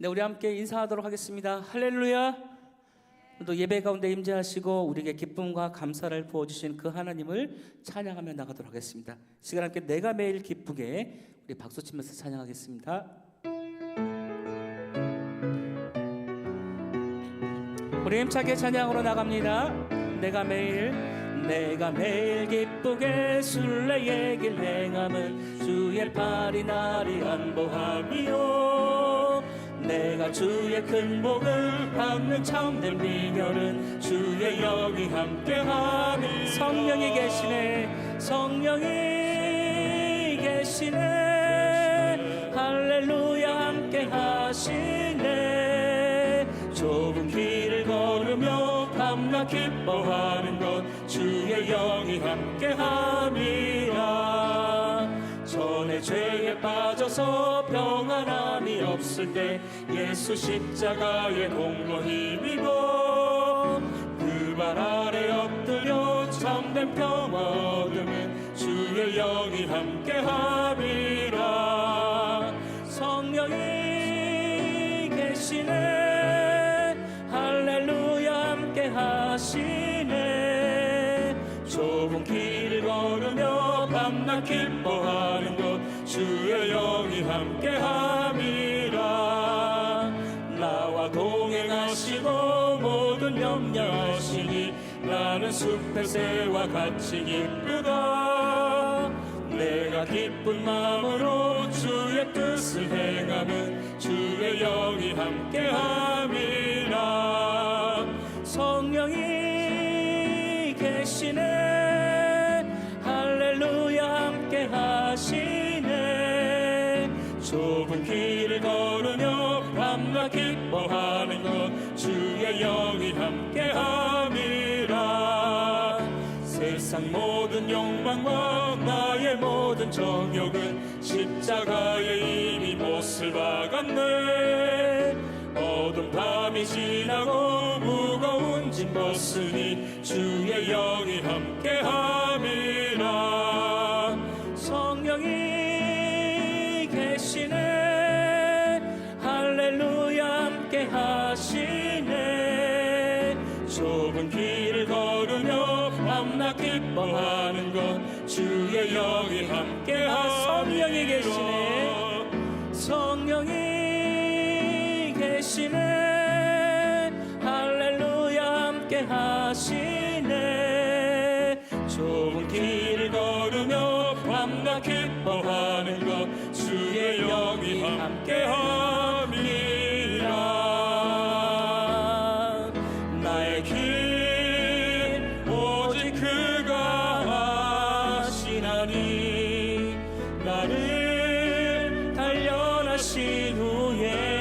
네, 우리 함께 인사하도록 하겠습니다. 할렐루야. 또 예배 가운데 임재하시고 우리에게 기쁨과 감사를 부어주신 그 하나님을 찬양하며 나가도록 하겠습니다. 시간 함께 내가 매일 기쁘게 우리 박수 치면서 찬양하겠습니다. 우리 힘차게 찬양으로 나갑니다. 내가 매일 기쁘게 순례의 길 행함은 주의 팔이 나를 안보하며 내가 주의 큰 복을 받는 참된 비결은 주의 영이 함께하니 성령이 계시네 성령이 계시네 할렐루야 함께하시네 좁은 길을 걸으며 밤낮 기뻐하는 것 주의 영이 함께함이라 전에 죄에 빠져서 평안함이 없을 때 예수 십자가의 공로 힘입어 그 발 아래 엎드려 참된 평화 얻으면 주의 영이 함께함이라 성령이 계시네 할렐루야 함께하시네 좁은 길을 걸으며 밤낮 기뻐하는 것 주의 영이 함께함이라 나와 동행하시고 모든 염려하시니 나는 숲의 새와 같이 기쁘다 내가 기쁜 마음으로 주의 뜻을 행하면 주의 영이 함께함이라 성령이 계시네 할렐루야 함께하시네 좁은 길을 걸으며 밤낮 기뻐하는 것 주의 영이 함께함이라 세상 모든 욕망과 나의 모든 정욕은 십자가에 이미 못을 박았네 어두운 밤이 지나고 무거운 짐 벗으니 주의 영이 함께함이라 성령이 계시네 할렐루야 함께하시네 좁은 길을 걸으며 밤낮 기뻐하는 것 주의 영이 함께하시네 성령이 계시네 성령이 계시네 할렐루야 함께하시네 좁은 길을 걸으며 밤낮 기뻐하는 것 주의 영이 함께함이라 나의 길 오직 그가 하시나니 나를 단련하신 후에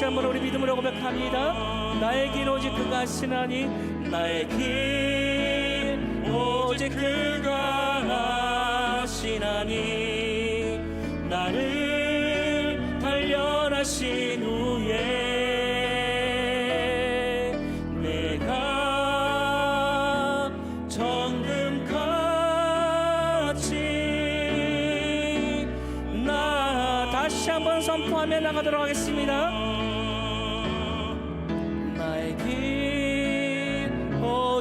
다시 한번 우리 믿음으로 고백합니다. 나의 길 오직 그가 하시나니 나의 길 오직 그가 하시나니 나를 단련하신 후에 내가 정금같이 나 다시 한번 선포하며 나가도록 하겠습니다.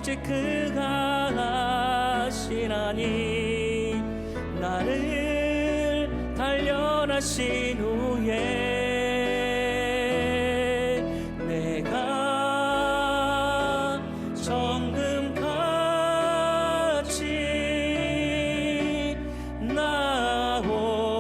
오직 그가 하시나니 나를 단련하신 후에 내가 정금같이 나오리라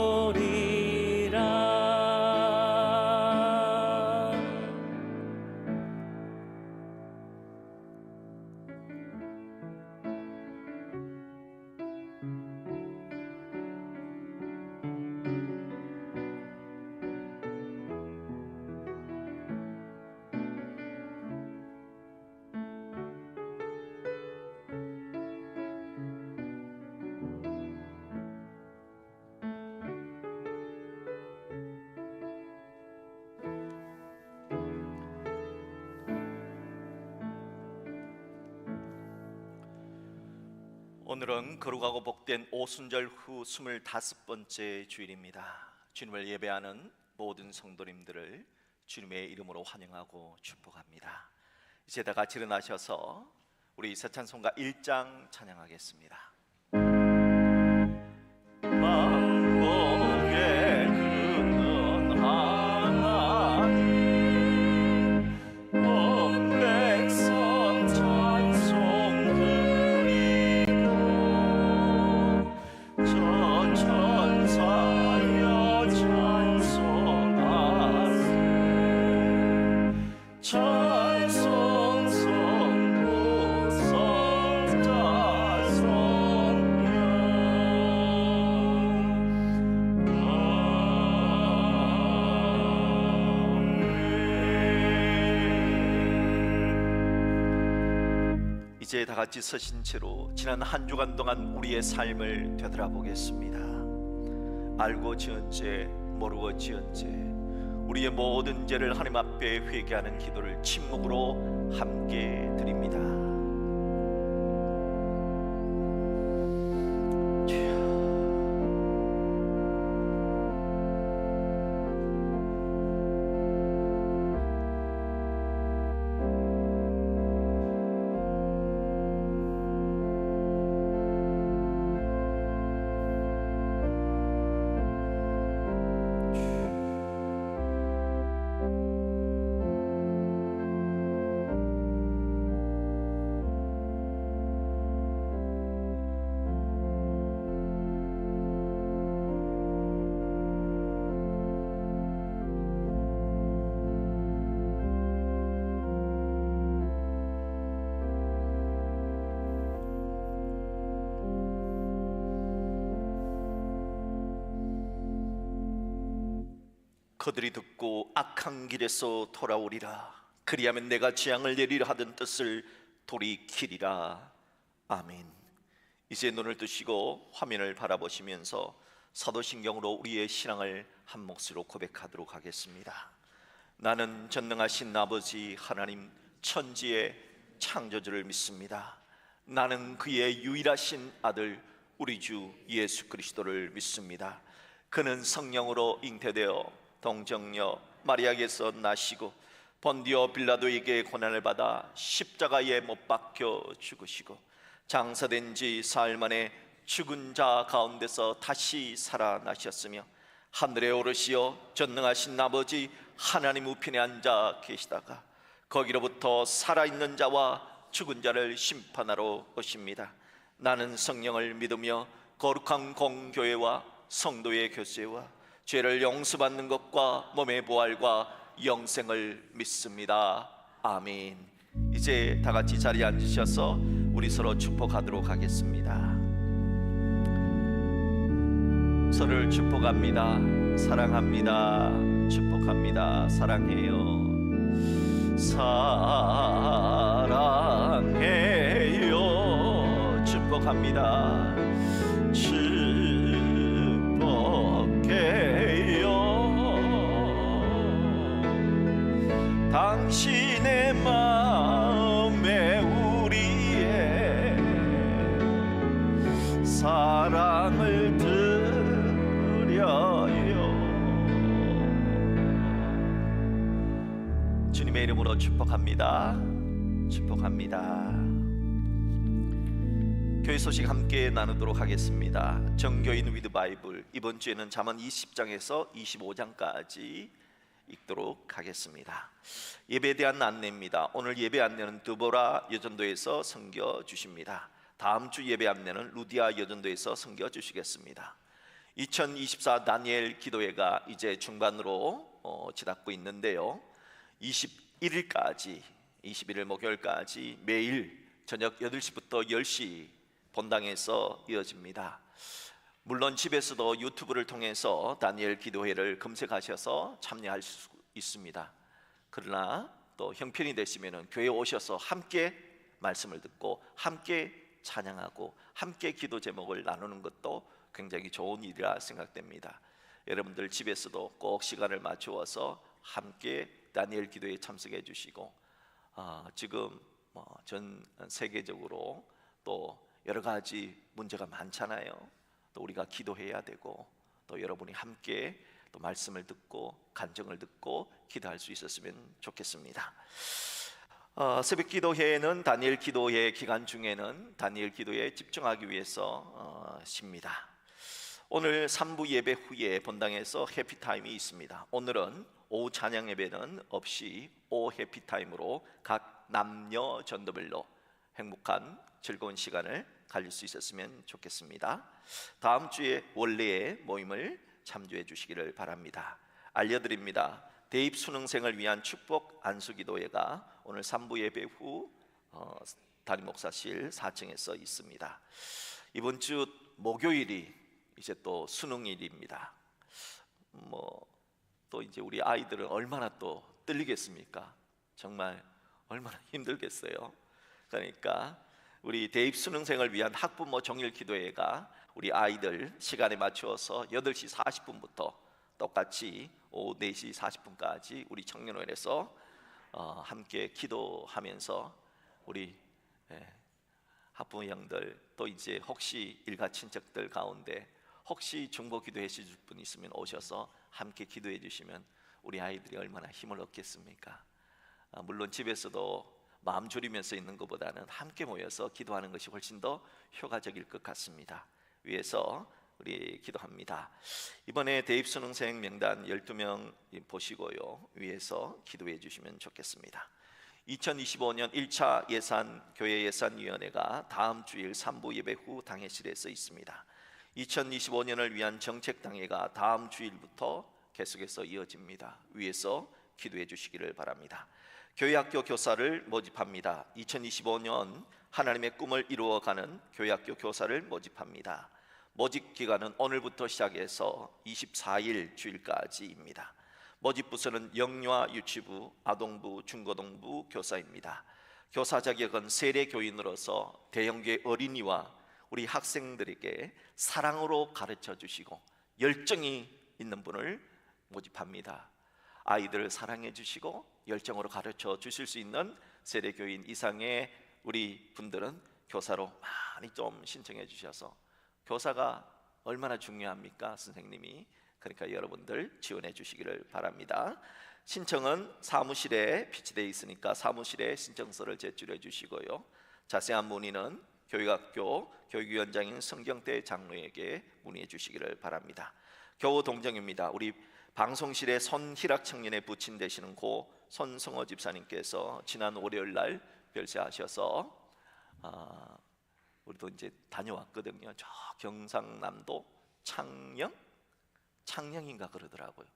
오늘은 거룩하고 복된 오순절 후 25번째 주일입니다. 주님을 예배하는 모든 성도님들을 주님의 이름으로 환영하고 축복합니다. 이제 다 같이 일어나셔서 우리 새 찬송가 1장 찬양하겠습니다. 만복의 근원 하나님 온 백성 찬송 드리고 저 천사여 찬송하세 찬송 성부 성자 성령 아멘. 이제 다 같이 서신 채로 지난 한 주간 동안 우리의 삶을 되돌아보겠습니다. 알고 지은 죄, 모르고 지은 죄, 우리의 모든 죄를 하나님 앞에 회개하는 기도를 침묵으로 함께 드립니다. 그들이 듣고 악한 길에서 돌아오리라. 그리하면 내가 재앙을 내리려 하던 뜻을 돌이키리라. 아멘. 이제 눈을 뜨시고 화면을 바라보시면서 사도신경으로 우리의 신앙을 한 몫으로 고백하도록 하겠습니다. 나는 전능하신 아버지 하나님 천지의 창조주를 믿습니다. 나는 그의 유일하신 아들 우리 주 예수 그리스도를 믿습니다. 그는 성령으로 잉태되어 동정녀 마리아에게서 나시고 본디오 빌라도에게 고난을 받아 십자가에 못 박혀 죽으시고 장사된 지 사흘 만에 죽은 자 가운데서 다시 살아나셨으며 하늘에 오르시어 전능하신 아버지 하나님 우편에 앉아 계시다가 거기로부터 살아있는 자와 죽은 자를 심판하러 오십니다. 나는 성령을 믿으며 거룩한 공교회와 성도의 교제와 죄를 용서받는 것과 몸의 부활과 영생을 믿습니다. 아멘. 이제 다 같이 자리에 앉으셔서 우리 서로 축복하도록 하겠습니다. 서로를 축복합니다. 사랑합니다. 축복합니다. 사랑해요. 사랑해요. 축복합니다. 당신의 마음에 우리의 사랑을 드려요. 주님의 이름으로 축복합니다. 축복합니다. 교회 소식 함께 나누도록 하겠습니다. 정교인 위드 바이블, 이번 주에는 잠언 20장에서 25장까지 읽도록 하겠습니다. 예배에 대한 안내입니다. 오늘 예배 안내는 드보라 여전도에서 섬겨 주십니다. 다음 주 예배 안내는 루디아 여전도에서 섬겨 주시겠습니다. 2024 다니엘 기도회가 이제 중반으로 지나고 있는데요, 21일까지 21일 목요일까지 매일 저녁 8시부터 10시 본당에서 이어집니다. 물론 집에서도 유튜브를 통해서 다니엘 기도회를 검색하셔서 참여할 수 있습니다. 그러나 또 형편이 되시면 교회에 오셔서 함께 말씀을 듣고 함께 찬양하고 함께 기도 제목을 나누는 것도 굉장히 좋은 일이라 생각됩니다. 여러분들 집에서도 꼭 시간을 맞추어서 함께 다니엘 기도에 참석해 주시고 지금 전 세계적으로 또 여러 가지 문제가 많잖아요. 또 우리가 기도해야 되고, 또 여러분이 함께 또 말씀을 듣고 간증을 듣고 기도할 수 있었으면 좋겠습니다. 새벽 기도회는 다니엘 기도회 기간 중에는 다니엘 기도에 집중하기 위해서 쉽니다. 오늘 3부 예배 후에 본당에서 해피타임이 있습니다. 오늘은 오후 찬양 예배는 없이 오후 해피타임으로 각 남녀 전도별로 행복한 즐거운 시간을 가질 수 있었으면 좋겠습니다. 다음 주에 원래의 모임을 참조해 주시기를 바랍니다. 알려드립니다. 대입 수능생을 위한 축복 안수기도회가 오늘 3부 예배 후 담임 목사실 4층에서 있습니다. 이번 주 목요일이 이제 또 수능일입니다. 또 이제 우리 아이들은 얼마나 또 떨리겠습니까? 정말 얼마나 힘들겠어요. 그러니까 우리 대입 수능생을 위한 학부모 정일 기도회가 우리 아이들 시간에 맞추어서 8시 40분부터 똑같이 오후 4시 40분까지 우리 청년원에서 함께 기도하면서 우리 학부모 형들, 또 이제 혹시 일가 친척들 가운데 혹시 중보 기도해 주실 분 있으면 오셔서 함께 기도해 주시면 우리 아이들이 얼마나 힘을 얻겠습니까? 물론 집에서도 마음 졸이면서 있는 것보다는 함께 모여서 기도하는 것이 훨씬 더 효과적일 것 같습니다. 위에서 우리 기도합니다. 이번에 대입 수능생 명단 12명 보시고요, 위에서 기도해 주시면 좋겠습니다. 2025년 1차 예산 교회 예산위원회가 다음 주일 3부 예배 후 당회실에서 있습니다. 2025년을 위한 정책 당회가 다음 주일부터 계속해서 이어집니다. 위에서 기도해 주시기를 바랍니다. 교회학교 교사를 모집합니다. 2025년 하나님의 꿈을 이루어가는 교회학교 교사를 모집합니다. 모집 기간은 오늘부터 시작해서 24일 주일까지입니다. 모집 부서는 영유아 유치부, 아동부, 중고등부 교사입니다. 교사 자격은 세례 교인으로서 대형교회 어린이와 우리 학생들에게 사랑으로 가르쳐 주시고 열정이 있는 분을 모집합니다. 아이들을 사랑해 주시고 열정으로 가르쳐 주실 수 있는 세례 교인 이상의 우리 분들은 교사로 많이 좀 신청해 주셔서, 교사가 얼마나 중요합니까? 선생님이. 그러니까 여러분들 지원해 주시기를 바랍니다. 신청은 사무실에 비치되어 있으니까 사무실에 신청서를 제출해 주시고요. 자세한 문의는 교육학교 교육위원장인 성경태 장로에게 문의해 주시기를 바랍니다. 교우 동정입니다. 우리 방송실에 손희락 청년의 부친 되시는 고 손성호 집사님께서 지난 월요일 날 별세하셔서 우리도 이제 다녀왔거든요. 저 경상남도 창녕인가 그러더라고요.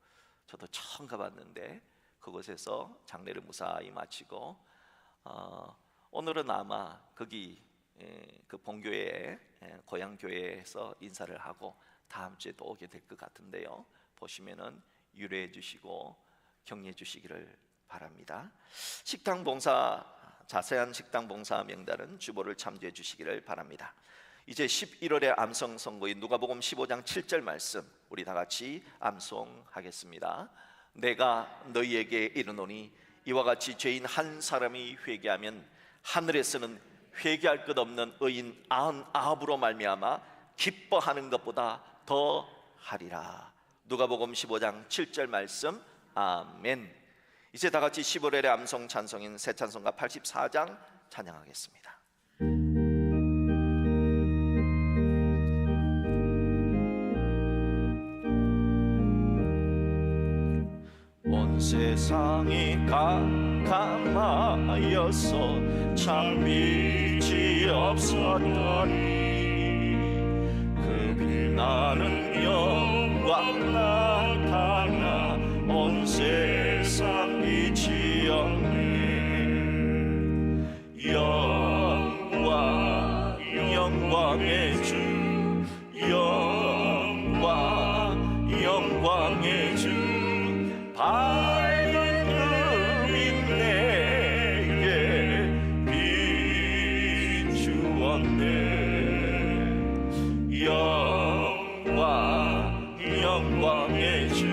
저도 처음 가봤는데 그곳에서 장례를 무사히 마치고 오늘은 아마 거기 그 본교회 고향 교회에서 인사를 하고 다음 주에 또 오게 될 것 같은데요. 보시면은 유래해 주시고 격려해 주시기를 바랍니다. 식당 봉사, 자세한 식당 봉사 명단은 주보를 참조해 주시기를 바랍니다. 이제 11월의 암송 선고인 누가복음 15장 7절 말씀 우리 다 같이 암송하겠습니다. 내가 너희에게 이르노니 이와 같이 죄인 한 사람이 회개하면 하늘에서는 회개할 것 없는 의인 99으로 말미암아 기뻐하는 것보다 더 하리라. 누가복음 15장 7절 말씀. 아멘. 이제 다 같이 15월의 암송 찬송인 새 찬송가 84장 찬양하겠습니다. 온 세상이 캄캄하여서 참 빛이 없었더니 그 빛나는 영광 나타나 온 세상 빛이 없네. 영광의 주, 영광의 주, 밝은 눈이 내게 비추었네. 영광의 주,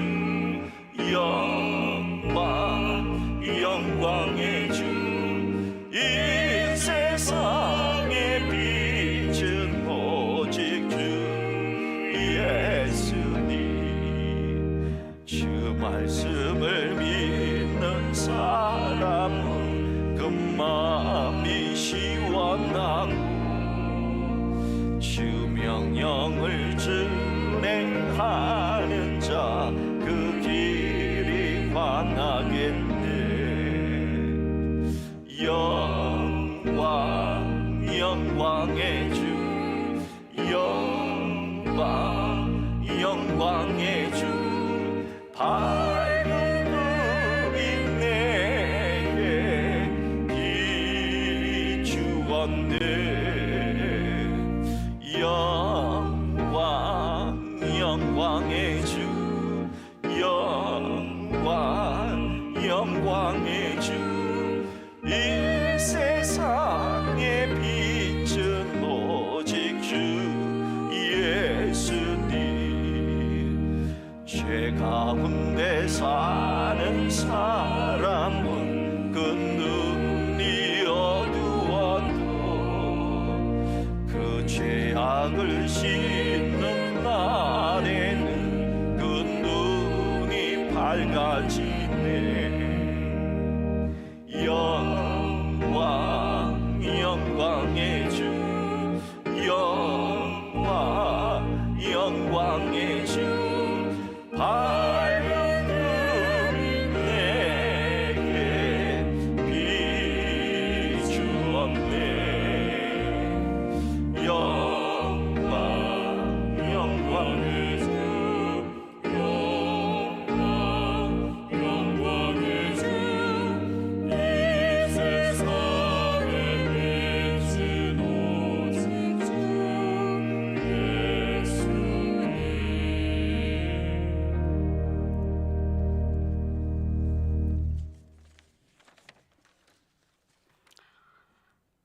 영광의 주, 이 세상의 빛을 주 말씀을 믿는 사람은 그 마음이 시원하고 주 명령을 준행하는 자 그 길이 환하겠네. 영광 영광의 주, 영광 영광의 주, 밝은 눈이 내게 비추었네. 영광 영광의 주, 영광 영광의 주, 이 세상의 빛은 오직 주 예수님. 죄 가운데 사는 사람은 그 눈이 어두워도 그 죄악을 씻는 날에는 그 눈이 밝아지네. 영광 영광의 주, 영광 영광의 주, 밝은 눈이 내게 비추었네. 영광 영광의 주, 영광 영광의 주, 이 세상에 비친 오직 주 예수님.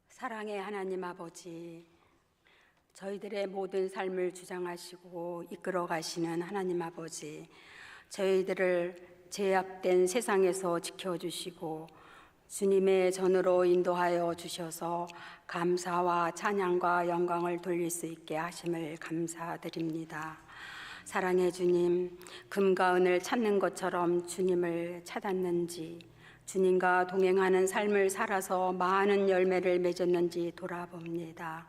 사랑의 하나님 아버지, 저희들의 모든 삶을 주장하시고 이끌어 가시는 하나님 아버지, 저희들을 제약된 세상에서 지켜주시고 주님의 전으로 인도하여 주셔서 감사와 찬양과 영광을 돌릴 수 있게 하심을 감사드립니다. 사랑의 주님, 금과 은을 찾는 것처럼 주님을 찾았는지, 주님과 동행하는 삶을 살아서 많은 열매를 맺었는지 돌아봅니다.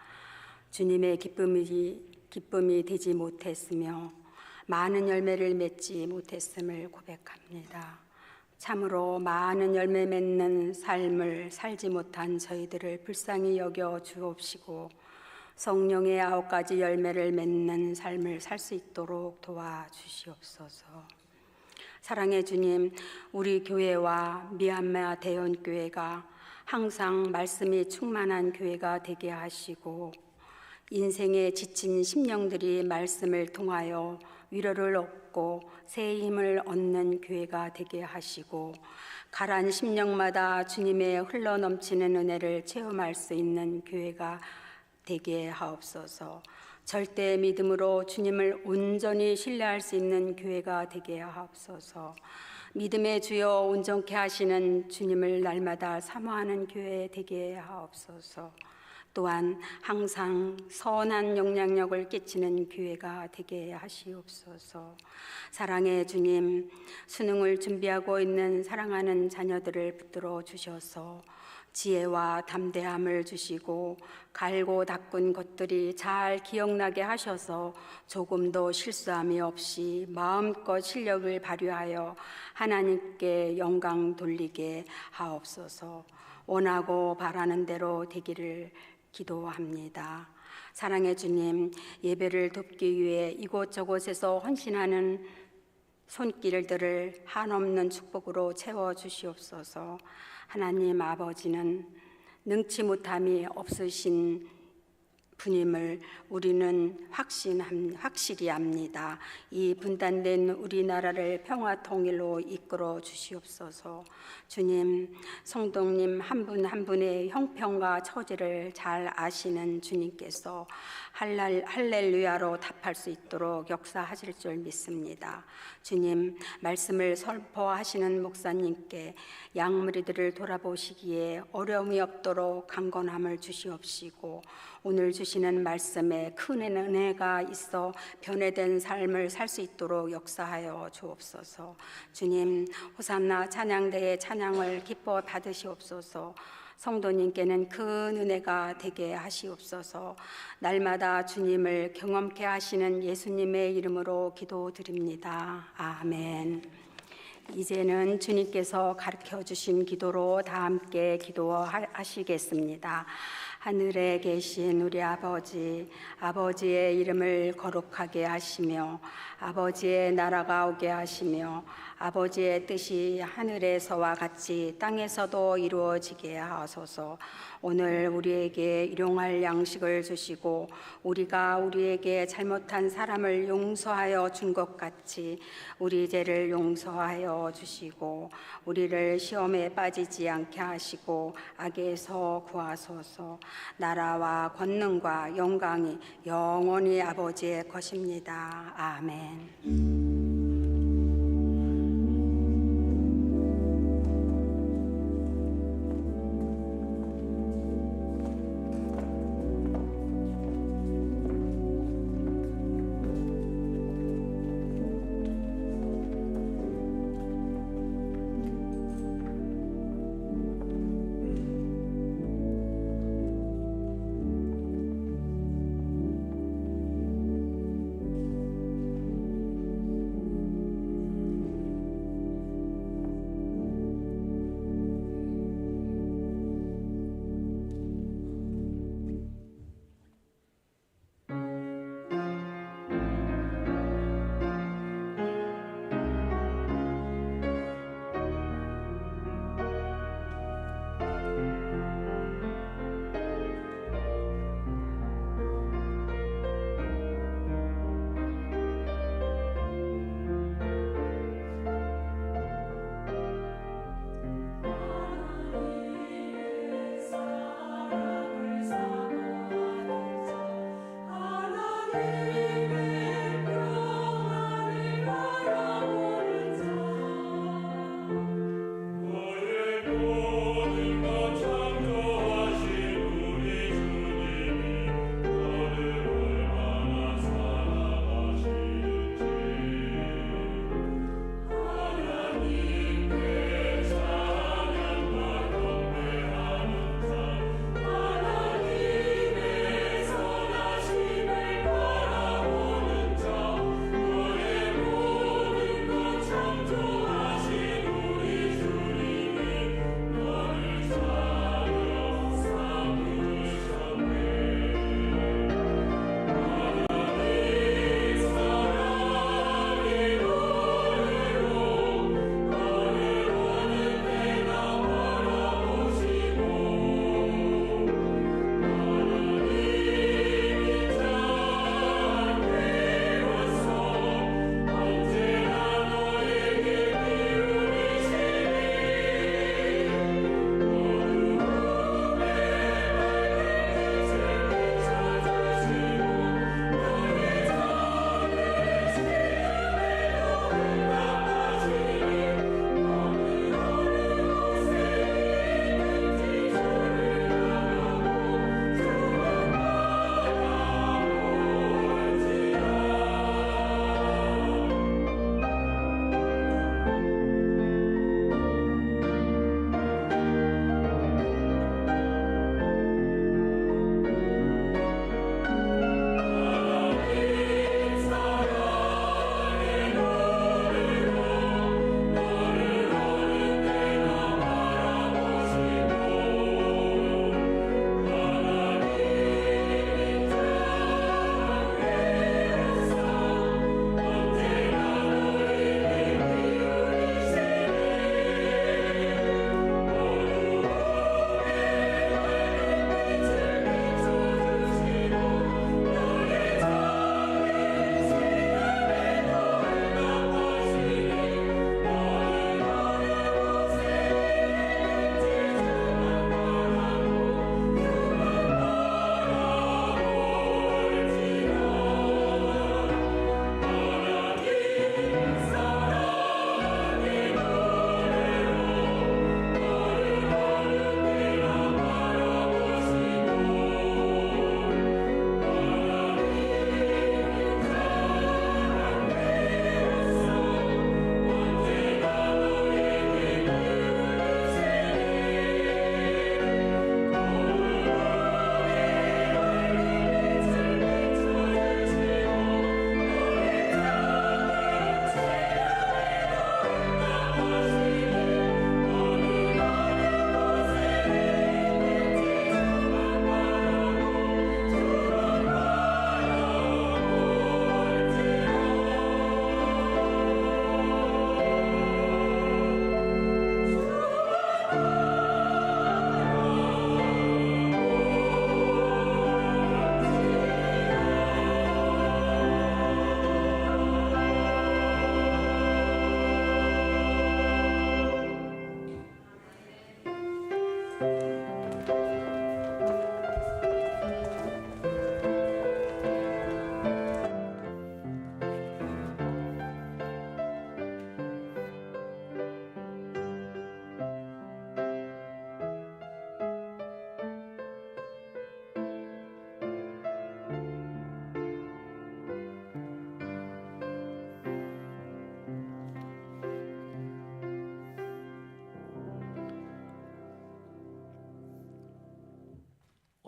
주님의 기쁨이 되지 못했으며 많은 열매를 맺지 못했음을 고백합니다. 참으로 많은 열매 맺는 삶을 살지 못한 저희들을 불쌍히 여겨 주옵시고 성령의 9가지 열매를 맺는 삶을 살 수 있도록 도와주시옵소서. 사랑의 주님, 우리 교회와 미얀마 대원교회가 항상 말씀이 충만한 교회가 되게 하시고 인생에 지친 심령들이 말씀을 통하여 위로를 얻고 새 힘을 얻는 교회가 되게 하시고 가라앉은 심령마다 주님의 흘러넘치는 은혜를 체험할 수 있는 교회가 되게 하옵소서. 절대 믿음으로 주님을 온전히 신뢰할 수 있는 교회가 되게 하옵소서. 믿음의 주여 온전케 하시는 주님을 날마다 사모하는 교회 되게 하옵소서. 또한 항상 선한 영향력을 끼치는 교회가 되게 하시옵소서. 사랑의 주님, 수능을 준비하고 있는 사랑하는 자녀들을 붙들어 주셔서 지혜와 담대함을 주시고 갈고 닦은 것들이 잘 기억나게 하셔서 조금도 실수함이 없이 마음껏 실력을 발휘하여 하나님께 영광 돌리게 하옵소서. 원하고 바라는 대로 되기를 기도합니다. 사랑의 주님, 예배를 돕기 위해 이곳저곳에서 헌신하는 손길들을 한없는 축복으로 채워주시옵소서. 하나님 아버지는 능치 못함이 없으신 분임을 우리는 확실히 압니다. 이 분단된 우리나라를 평화 통일로 이끌어 주시옵소서. 주님, 성도님 한 분 한 분의 형편과 처지를 잘 아시는 주님께서 할렐루야로 답할 수 있도록 역사하실 줄 믿습니다. 주님, 말씀을 선포하시는 목사님께 양무리들을 돌아보시기에 어려움이 없도록 강건함을 주시옵시고 오늘 주신 주시는 말씀에 큰 은혜가 있어 변화된 삶을 살 수 있도록 역사하여 주옵소서. 주님, 호산나 찬양대의 찬양을 기뻐 받으시옵소서. 성도님께는 큰 은혜가 되게 하시옵소서. 날마다 주님을 경험케 하시는 예수님의 이름으로 기도드립니다. 아멘. 이제는 주님께서 가르쳐 주신 기도로 다 함께 기도하시겠습니다. 하늘에 계신 우리 아버지, 아버지의 이름을 거룩하게 하시며 아버지의 나라가 오게 하시며 아버지의 뜻이 하늘에서와 같이 땅에서도 이루어지게 하소서. 오늘 우리에게 일용할 양식을 주시고 우리가 우리에게 잘못한 사람을 용서하여 준 것 같이 우리 죄를 용서하여 주시고 우리를 시험에 빠지지 않게 하시고 악에서 구하소서. 나라와 권능과 영광이 영원히 아버지의 것입니다. 아멘.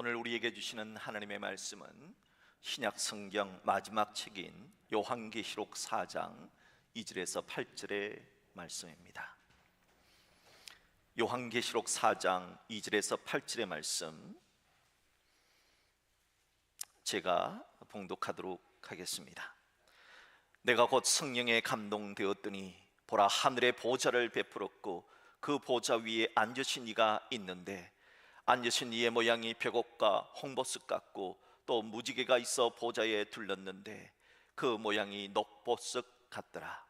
오늘 우리에게 주시는 하나님의 말씀은 신약 성경 마지막 책인 요한계시록 4장 2절에서 8절의 말씀입니다. 요한계시록 4장 2절에서 8절의 말씀 제가 봉독하도록 하겠습니다. 내가 곧 성령에 감동되었더니 보라, 하늘의 보좌를 베풀었고 그 보좌 위에 앉으신 이가 있는데 앉으신 이의 모양이 벽옥과 홍보석 같고 또 무지개가 있어 보좌에 둘렀는데 그 모양이 녹보석 같더라.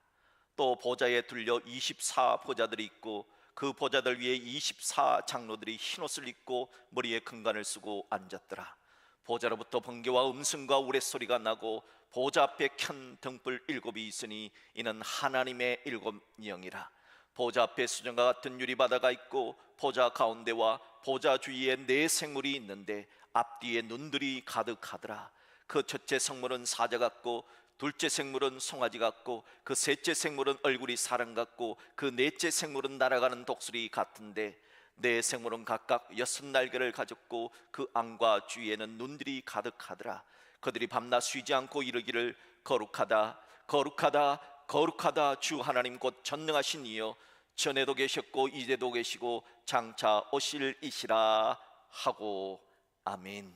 또 보좌에 둘려 24 보좌들이 있고 그 보좌들 위에 24 장로들이 흰옷을 입고 머리에 금관을 쓰고 앉았더라. 보좌로부터 번개와 음성과 우레소리가 나고 보좌 앞에 켠 등불 7이 있으니 이는 하나님의 7 영이라. 보좌 앞에 수정과 같은 유리바다가 있고 보좌 가운데와 보좌 주위에 4 생물이 있는데 앞뒤에 눈들이 가득하더라. 그 첫째 생물은 사자 같고 둘째 생물은 송아지 같고 그 셋째 생물은 얼굴이 사람 같고 그 넷째 생물은 날아가는 독수리 같은데 4 생물은 각각 6 날개를 가졌고 그 안과 주위에는 눈들이 가득하더라. 그들이 밤낮 쉬지 않고 이르기를 거룩하다 거룩하다 거룩하다 주 하나님 곧 전능하신 이여 전에도 계셨고 이제도 계시고 장차 오실 이시라 하고 아멘.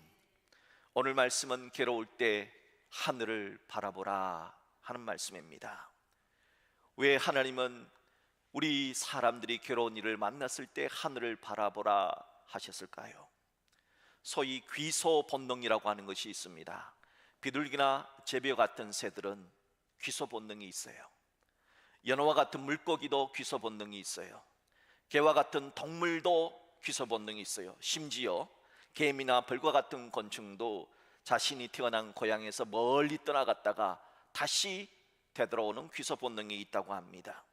오늘 말씀은 괴로울 때 하늘을 바라보라 하는 말씀입니다. 왜 하나님은 우리 사람들이 괴로운 일을 만났을 때 하늘을 바라보라 하셨을까요? 소위 귀소 본능이라고 하는 것이 있습니다. 비둘기나 제비와 같은 새들은 귀소 본능이 있어요. 연어와 같은 물고기도 귀소 본능이 있어요. 개와 같은 동물도 귀소 본능이 있어요. 심지어 개미나 벌과 같은 곤충도 자신이 태어난 고향에서 멀리 떠나갔다가 다시 되돌아오는 귀소 본능이 있다고 합니다.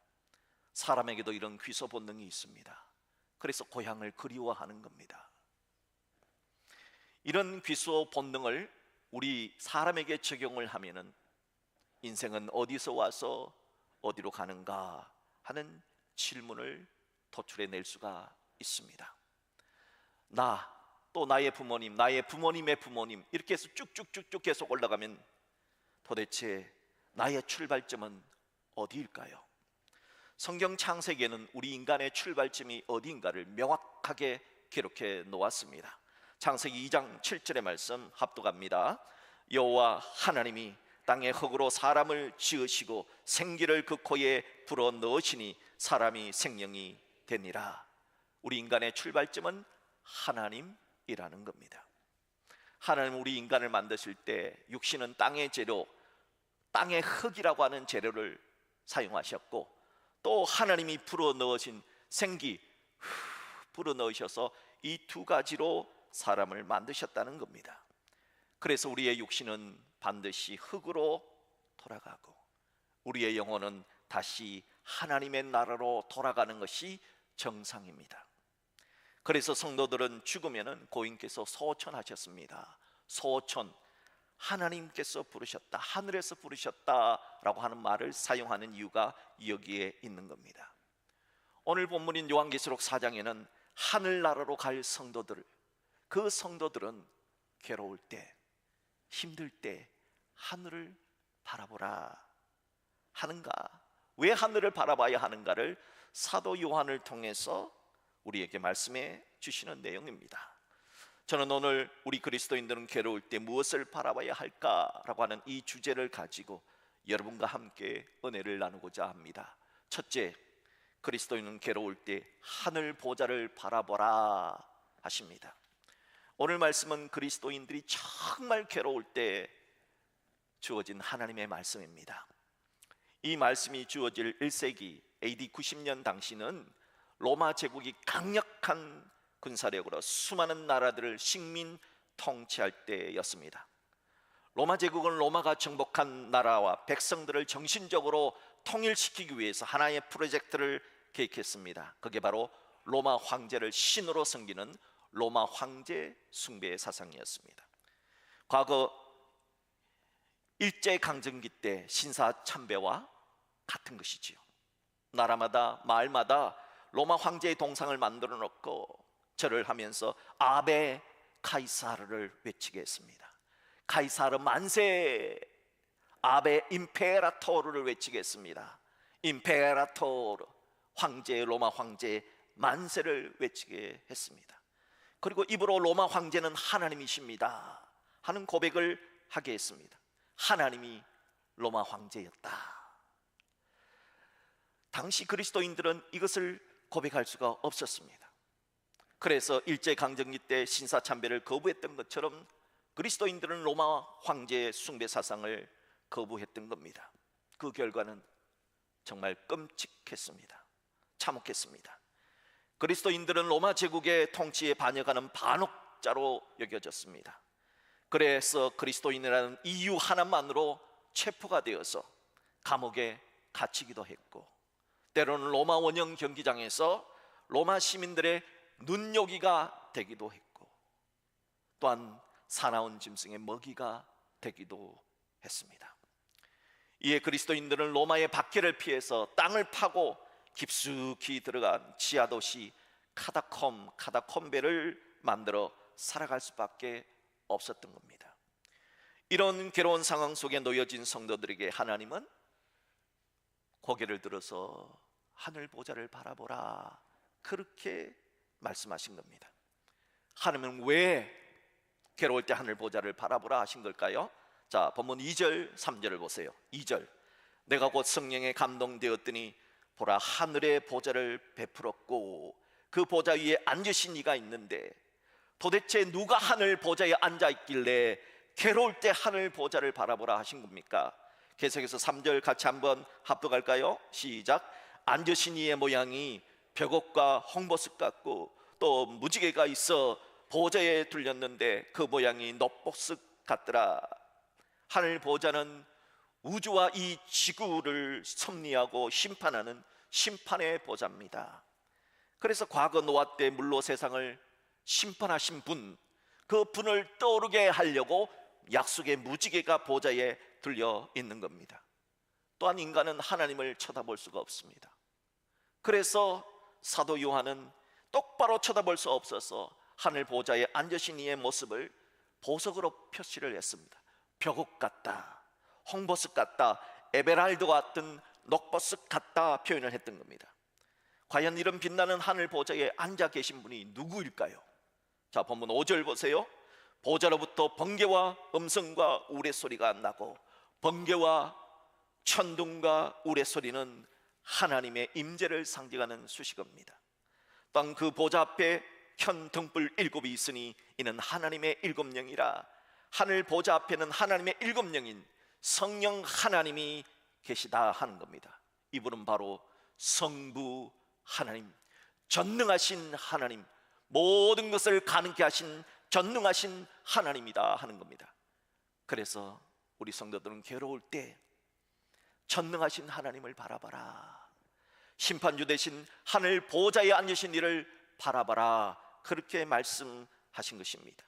사람에게도 이런 귀소 본능이 있습니다. 그래서 고향을 그리워하는 겁니다. 이런 귀소 본능을 우리 사람에게 적용을 하면은 인생은 어디서 와서 어디로 가는가 하는 질문을 도출해낼 수가 있습니다. 나, 또 나의 부모님, 나의 부모님의 부모님 이렇게 해서 쭉쭉쭉쭉 계속 올라가면 도대체 나의 출발점은 어디일까요? 성경 창세기에는 우리 인간의 출발점이 어디인가를 명확하게 기록해 놓았습니다. 창세기 2장 7절의 말씀 합독합니다. 여호와 하나님이 땅의 흙으로 사람을 지으시고 생기를 그 코에 불어 넣으시니 사람이 생명이 되니라. 우리 인간의 출발점은 하나님이라는 겁니다. 하나님 우리 인간을 만드실 때 육신은 땅의 재료, 땅의 흙이라고 하는 재료를 사용하셨고 또 하나님이 불어 넣으신 생기 불어 넣으셔서 이 2가지로 사람을 만드셨다는 겁니다. 그래서 우리의 육신은 반드시 흙으로 돌아가고 우리의 영혼은 다시 하나님의 나라로 돌아가는 것이 정상입니다. 그래서 성도들은 죽으면 고인께서 소천하셨습니다. 소천, 하나님께서 부르셨다, 하늘에서 부르셨다라고 하는 말을 사용하는 이유가 여기에 있는 겁니다. 오늘 본문인 요한계시록 4장에는 하늘나라로 갈 성도들, 그 성도들은 괴로울 때, 힘들 때 하늘을 바라보라 하는가? 왜 하늘을 바라봐야 하는가를 사도 요한을 통해서 우리에게 말씀해 주시는 내용입니다. 저는 오늘 우리 그리스도인들은 괴로울 때 무엇을 바라봐야 할까라고 하는 이 주제를 가지고 여러분과 함께 은혜를 나누고자 합니다. 첫째, 그리스도인은 괴로울 때 하늘 보좌를 바라보라 하십니다. 오늘 말씀은 그리스도인들이 정말 괴로울 때 주어진 하나님의 말씀입니다. 이 말씀이 주어질 1세기 AD 90년 당시는 로마 제국이 강력한 군사력으로 수많은 나라들을 식민 통치할 때였습니다. 로마 제국은 로마가 정복한 나라와 백성들을 정신적으로 통일시키기 위해서 하나의 프로젝트를 계획했습니다. 그게 바로 로마 황제를 신으로 섬기는 로마 황제 숭배의 사상이었습니다. 과거 일제강점기 때 신사참배와 같은 것이지요. 나라마다 마을마다 로마 황제의 동상을 만들어 놓고 절을 하면서 아베 카이사르를 외치게 했습니다. 카이사르 만세, 아베 임페라토르를 외치게 했습니다. 임페라토르, 황제, 로마 황제 만세를 외치게 했습니다. 그리고 입으로 로마 황제는 하나님이십니다 하는 고백을 하게 했습니다. 하나님이 로마 황제였다. 당시 그리스도인들은 이것을 고백할 수가 없었습니다. 그래서 일제강점기 때 신사참배를 거부했던 것처럼 그리스도인들은 로마 황제의 숭배 사상을 거부했던 겁니다. 그 결과는 정말 끔찍했습니다. 참혹했습니다. 그리스도인들은 로마 제국의 통치에 반역하는 반역자로 여겨졌습니다. 그래서 그리스도인이라는 이유 하나만으로 체포가 되어서 감옥에 갇히기도 했고, 때로는 로마 원형 경기장에서 로마 시민들의 눈요기가 되기도 했고, 또한 사나운 짐승의 먹이가 되기도 했습니다. 이에 그리스도인들은 로마의 박해를 피해서 땅을 파고 깊숙이 들어간 지하도시 카다콤베를 만들어 살아갈 수밖에 없었던 겁니다. 이런 괴로운 상황 속에 놓여진 성도들에게 하나님은 고개를 들어서 하늘 보좌를 바라보라, 그렇게 말씀하신 겁니다. 하나님은 왜 괴로울 때 하늘 보좌를 바라보라 하신 걸까요? 자, 본문 2절 3절을 보세요. 2절, 내가 곧 성령에 감동되었더니 보라, 하늘의 보좌를 베풀었고 그 보좌 위에 앉으신 이가 있는데, 도대체 누가 하늘 보좌에 앉아 있길래 괴로울 때 하늘 보좌를 바라보라 하신 겁니까? 계속해서 3절 같이 한번 합독할까요? 시작. 앉으신 이의 모양이 벽옥과 홍보석 같고 또 무지개가 있어 보좌에 둘렸는데 그 모양이 녹보석 같더라. 하늘 보좌는 우주와 이 지구를 섭리하고 심판하는 심판의 보좌입니다. 그래서 과거 노아 때 물로 세상을 심판하신 분, 그 분을 떠오르게 하려고 약속의 무지개가 보좌에 들려 있는 겁니다. 또한 인간은 하나님을 쳐다볼 수가 없습니다. 그래서 사도 요한은 똑바로 쳐다볼 수 없어서 하늘 보좌에 앉으신 이의 모습을 보석으로 표시를 했습니다. 벽옥 같다, 홍보석 같다, 에메랄드 같은 녹보석 같다 표현을 했던 겁니다. 과연 이런 빛나는 하늘 보좌에 앉아 계신 분이 누구일까요? 자, 본문 5절 보세요. 보좌로부터 번개와 음성과 우레소리가 나고, 번개와 천둥과 우레소리는 하나님의 임재를 상징하는 수식어입니다. 또한 그 보좌 앞에 현 등불 7이 있으니 이는 하나님의 7영이라. 하늘 보좌 앞에는 하나님의 7영인 성령 하나님이 계시다 하는 겁니다. 이분은 바로 성부 하나님, 전능하신 하나님, 모든 것을 가능케 하신 전능하신 하나님이다 하는 겁니다. 그래서 우리 성도들은 괴로울 때 전능하신 하나님을 바라봐라, 심판주 되신 하늘 보좌에 앉으신 이를 바라봐라, 그렇게 말씀하신 것입니다.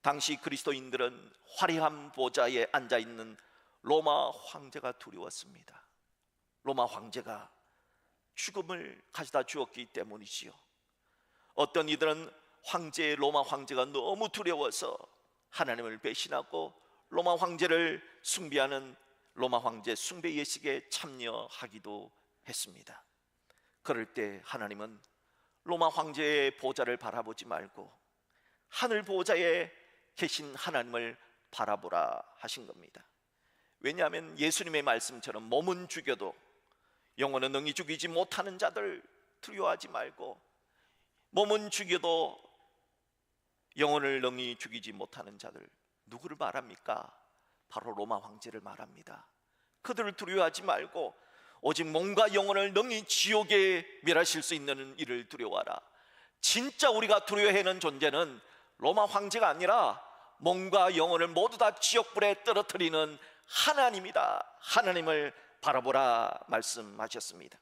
당시 그리스도인들은 화려한 보좌에 앉아있는 로마 황제가 두려웠습니다. 로마 황제가 죽음을 가져다 주었기 때문이지요. 어떤 이들은 로마 황제가 너무 두려워서 하나님을 배신하고 로마 황제를 숭배하는 로마 황제 숭배 예식에 참여하기도 했습니다. 그럴 때 하나님은 로마 황제의 보좌를 바라보지 말고 하늘 보좌에 계신 하나님을 바라보라 하신 겁니다. 왜냐하면 예수님의 말씀처럼 몸은 죽여도 영혼은 능히 죽이지 못하는 자들 두려워하지 말고, 몸은 죽여도 영혼을 능히 죽이지 못하는 자들 누구를 말합니까? 바로 로마 황제를 말합니다. 그들을 두려워하지 말고 오직 몸과 영혼을 능히 지옥에 멸하실 수 있는 이를 두려워하라. 진짜 우리가 두려워해야 하는 존재는 로마 황제가 아니라 몸과 영혼을 모두 다 지옥불에 떨어뜨리는 하나님이다. 하나님을 바라보라 말씀하셨습니다.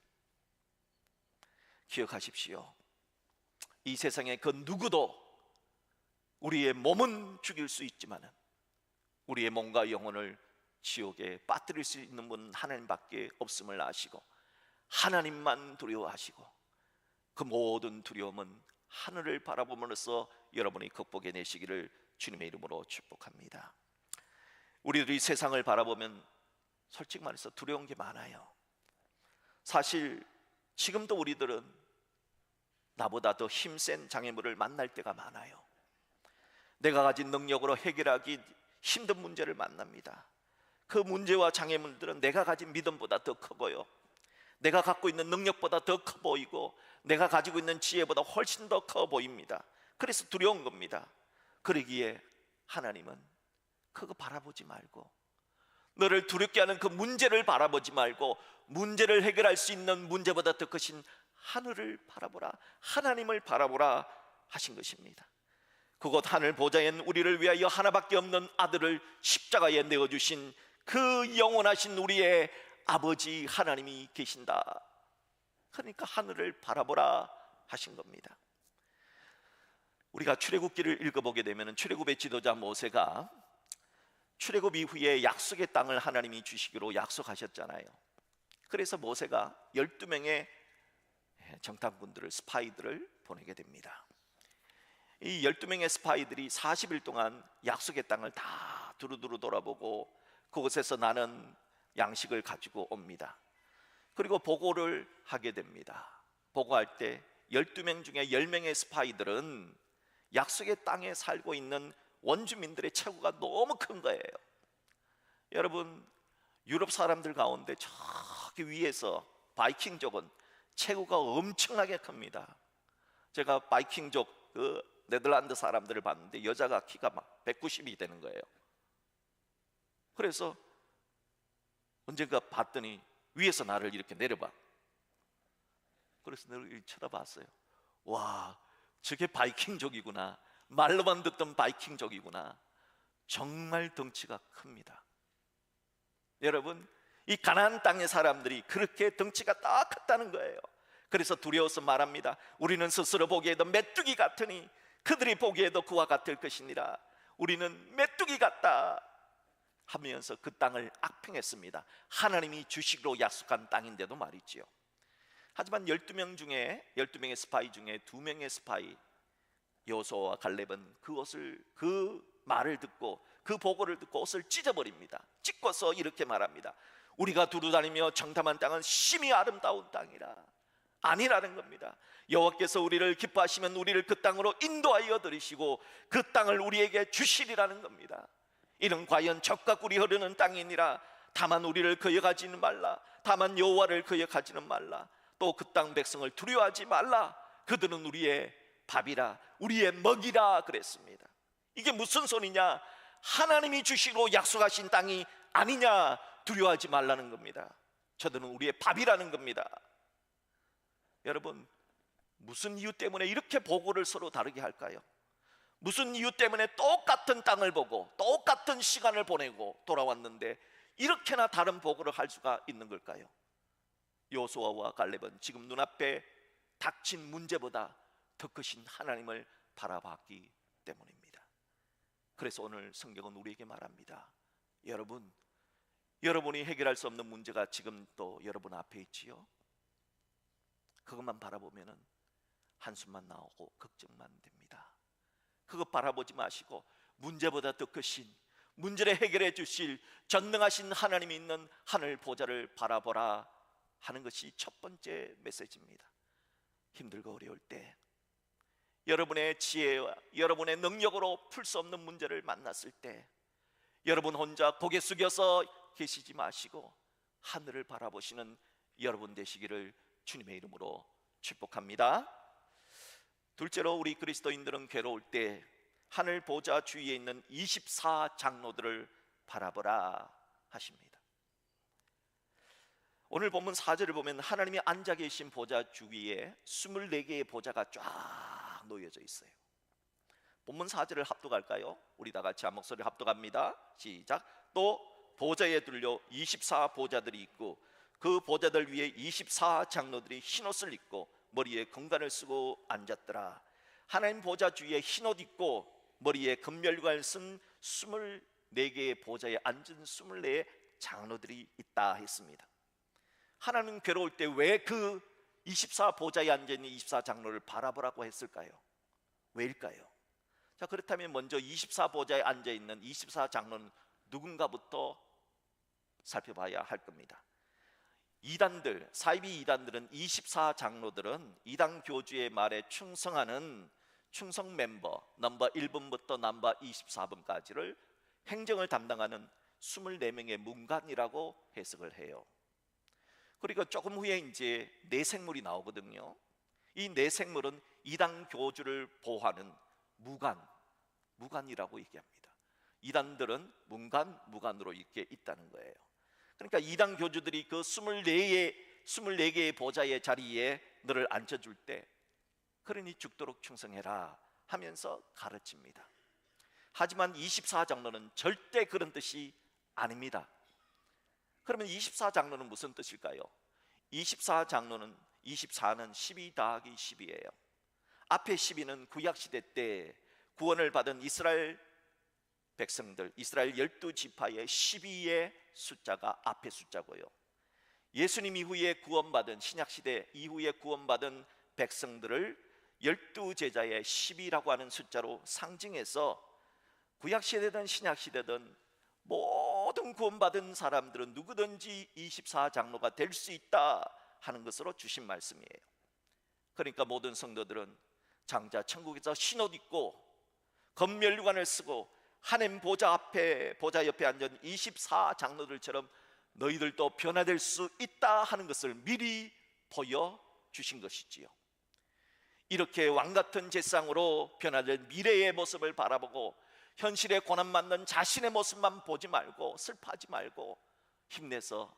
기억하십시오. 이 세상에 그 누구도 우리의 몸은 죽일 수 있지만 우리의 몸과 영혼을 지옥에 빠뜨릴 수 있는 분은 하나님밖에 없음을 아시고 하나님만 두려워하시고 그 모든 두려움은 하늘을 바라보면서 여러분이 극복해내시기를 주님의 이름으로 축복합니다. 우리들이 세상을 바라보면 솔직히 말해서 두려운 게 많아요. 사실 지금도 우리들은 나보다 더 힘센 장애물을 만날 때가 많아요. 내가 가진 능력으로 해결하기 힘든 문제를 만납니다. 그 문제와 장애물들은 내가 가진 믿음보다 더 크고요, 내가 갖고 있는 능력보다 더 커 보이고, 내가 가지고 있는 지혜보다 훨씬 더 커 보입니다. 그래서 두려운 겁니다. 그러기에 하나님은 그거 바라보지 말고, 너를 두렵게 하는 그 문제를 바라보지 말고, 문제를 해결할 수 있는 문제보다 더 크신 하늘을 바라보라, 하나님을 바라보라 하신 것입니다. 그곳 하늘 보좌엔 우리를 위하여 하나밖에 없는 아들을 십자가에 내어주신 그 영원하신 우리의 아버지 하나님이 계신다. 그러니까 하늘을 바라보라 하신 겁니다. 우리가 출애굽기를 읽어보게 되면 출애굽의 지도자 모세가 출애굽 이후에 약속의 땅을 하나님이 주시기로 약속하셨잖아요. 그래서 모세가 12명의 정탐꾼들을, 스파이들을 보내게 됩니다. 이 12명의 스파이들이 40일 동안 약속의 땅을 다 두루두루 돌아보고 그곳에서 나는 양식을 가지고 옵니다. 그리고 보고를 하게 됩니다. 보고할 때 12명 중에 10명의 스파이들은 약속의 땅에 살고 있는 원주민들의 체구가 너무 큰 거예요. 여러분, 유럽 사람들 가운데 저기 위에서 바이킹족은 체구가 엄청나게 큽니다. 제가 바이킹족 그 네덜란드 사람들을 봤는데 여자가 키가 막 190이 되는 거예요. 그래서 언젠가 봤더니 위에서 나를 이렇게 내려봐. 그래서 내가 쳐다봤어요. 와, 저게 바이킹족이구나. 말로만 듣던 바이킹족이구나. 정말 덩치가 큽니다. 여러분, 이 가나안 땅의 사람들이 그렇게 덩치가 딱 컸다는 거예요. 그래서 두려워서 말합니다. 우리는 스스로 보기에도 메뚜기 같으니 그들이 보기에도 그와 같을 것이니라. 우리는 메뚜기 같다 하면서 그 땅을 악평했습니다. 하나님이 주시기로 약속한 땅인데도 말이지요. 하지만 12명 중에 12명의 스파이 중에 2명의 스파이 여호수아와 갈렙은 그 말을 듣고 그 보고를 듣고 옷을 찢어버립니다. 찢고서 이렇게 말합니다. 우리가 두루다니며 정탐한 땅은 심히 아름다운 땅이라. 아니라는 겁니다. 여호와께서 우리를 기뻐하시면 우리를 그 땅으로 인도하여 들이시고 그 땅을 우리에게 주시리라는 겁니다. 이는 과연 적과 꿀이 흐르는 땅이니라. 다만 우리를 거역하지는 말라. 다만 여호와를 거역하지는 말라. 또 그 땅 백성을 두려워하지 말라. 그들은 우리의 밥이라, 우리의 먹이라 그랬습니다. 이게 무슨 소리냐? 하나님이 주시고 약속하신 땅이 아니냐? 두려워하지 말라는 겁니다. 저들은 우리의 밥이라는 겁니다. 여러분, 무슨 이유 때문에 이렇게 보고를 서로 다르게 할까요? 무슨 이유 때문에 똑같은 땅을 보고 똑같은 시간을 보내고 돌아왔는데 이렇게나 다른 보고를 할 수가 있는 걸까요? 여호수아와 갈렙은 지금 눈앞에 닥친 문제보다 더 크신 하나님을 바라봤기 때문입니다. 그래서 오늘 성경은 우리에게 말합니다. 여러분이 해결할 수 없는 문제가 지금 또 여러분 앞에 있지요. 그것만 바라보면 한숨만 나오고 걱정만 됩니다. 그것 바라보지 마시고 문제보다 더 크신, 문제를 해결해 주실 전능하신 하나님이 있는 하늘 보좌를 바라보라 하는 것이 첫 번째 메시지입니다. 힘들고 어려울 때 여러분의 지혜와 여러분의 능력으로 풀 수 없는 문제를 만났을 때 여러분 혼자 고개 숙여서 계시지 마시고 하늘을 바라보시는 여러분 되시기를 주님의 이름으로 축복합니다. 둘째로, 우리 그리스도인들은 괴로울 때 하늘 보좌 주위에 있는 24장로들을 바라보라 하십니다. 오늘 본문 4절을 보면 하나님이 앉아 계신 보좌 주위에 24개의 보좌가 쫙 놓여져 있어요. 본문 4절을 합독할까요? 우리 다 같이 한 목소리를 합독합니다. 시작. 또 보좌에 둘려 24보좌들이 있고 그 보좌들 위에 24장로들이 흰옷을 입고 머리에 금관을 쓰고 앉았더라. 하나님 보좌 주위에 흰옷 입고 머리에 금멸관을 쓴 24개의 보좌에 앉은 24장로들이 있다 했습니다. 하나님 괴로울 때 왜 그 24 보좌에 앉아있는 24 장로를 바라보라고 했을까요? 왜일까요? 자, 그렇다면 먼저 24 보좌에 앉아있는 24 장로는 누군가부터 살펴봐야 할 겁니다. 이단들, 사이비 이단들은 24 장로들은 이단 교주의 말에 충성하는 충성 멤버 넘버 1번부터 넘버 24번까지를 행정을 담당하는 24명의 문관이라고 해석을 해요. 그리고 조금 후에 이제 내생물이 나오거든요. 이 내생물은 이단 교주를 보호하는 무관이라고 얘기합니다. 이단들은 문관, 무관으로 이렇게 있다는 거예요. 그러니까 이단 교주들이 그 24개의 보좌의 자리에 너를 앉혀줄 때 그러니 죽도록 충성해라 하면서 가르칩니다. 하지만 24 장로는 절대 그런 뜻이 아닙니다. 그러면 24 장로는 무슨 뜻일까요? 24 장로는 24는 12 더하기 10이에요. 앞에 12는 구약시대 때 구원을 받은 이스라엘 백성들, 이스라엘 12지파의 12의 숫자가 앞에 숫자고요. 예수님 이후에 구원받은 신약시대 이후에 구원받은 백성들을 12제자의 12라고 하는 숫자로 상징해서 구약시대든 신약시대든 모든 구원받은 사람들은 누구든지 24 장로가 될 수 있다 하는 것으로 주신 말씀이에요. 그러니까 모든 성도들은 장자 천국에서 흰옷 입고 검면류관을 쓰고 하나님 보좌 옆에 앉은 24 장로들처럼 너희들도 변화될 수 있다 하는 것을 미리 보여주신 것이지요. 이렇게 왕같은 제상으로 변화될 미래의 모습을 바라보고 현실에 고난 받는 자신의 모습만 보지 말고 슬퍼하지 말고 힘내서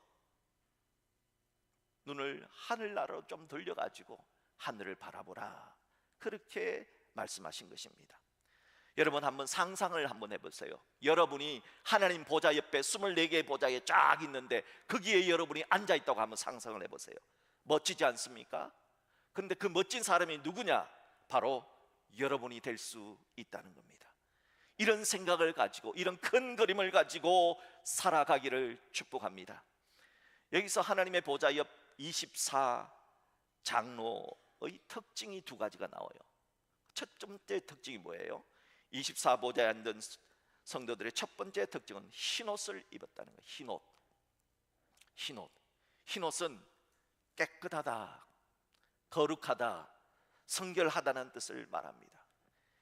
눈을 하늘나라로 좀 돌려가지고 하늘을 바라보라, 그렇게 말씀하신 것입니다. 여러분 한번 상상을 한번 해보세요. 여러분이 하나님 보좌 옆에 24개의 보좌에 쫙 있는데 거기에 여러분이 앉아있다고 한번 상상을 해보세요. 멋지지 않습니까? 그런데 그 멋진 사람이 누구냐? 바로 여러분이 될 수 있다는 겁니다. 이런 생각을 가지고 이런 큰 그림을 가지고 살아가기를 축복합니다. 여기서 하나님의 보좌 옆 24 장로의 특징이 두 가지가 나와요. 첫 번째 특징이 뭐예요? 24 보좌에 앉은 성도들의 첫 번째 특징은 흰옷을 입었다는 거예요. 흰옷은 깨끗하다, 거룩하다, 성결하다는 뜻을 말합니다.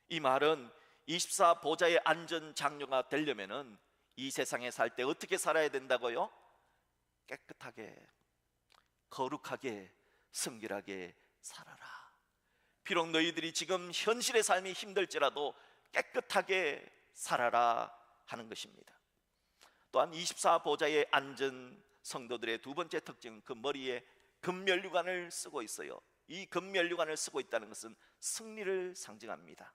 이 말은 24 보좌에 앉은 장로가 되려면은 이 세상에 살 때 어떻게 살아야 된다고요? 깨끗하게, 거룩하게, 성결하게 살아라. 비록 너희들이 지금 현실의 삶이 힘들지라도 깨끗하게 살아라 하는 것입니다. 또한 24 보좌에 앉은 성도들의 두 번째 특징은 그 머리에 금면류관을 쓰고 있어요. 이 금면류관을 쓰고 있다는 것은 승리를 상징합니다.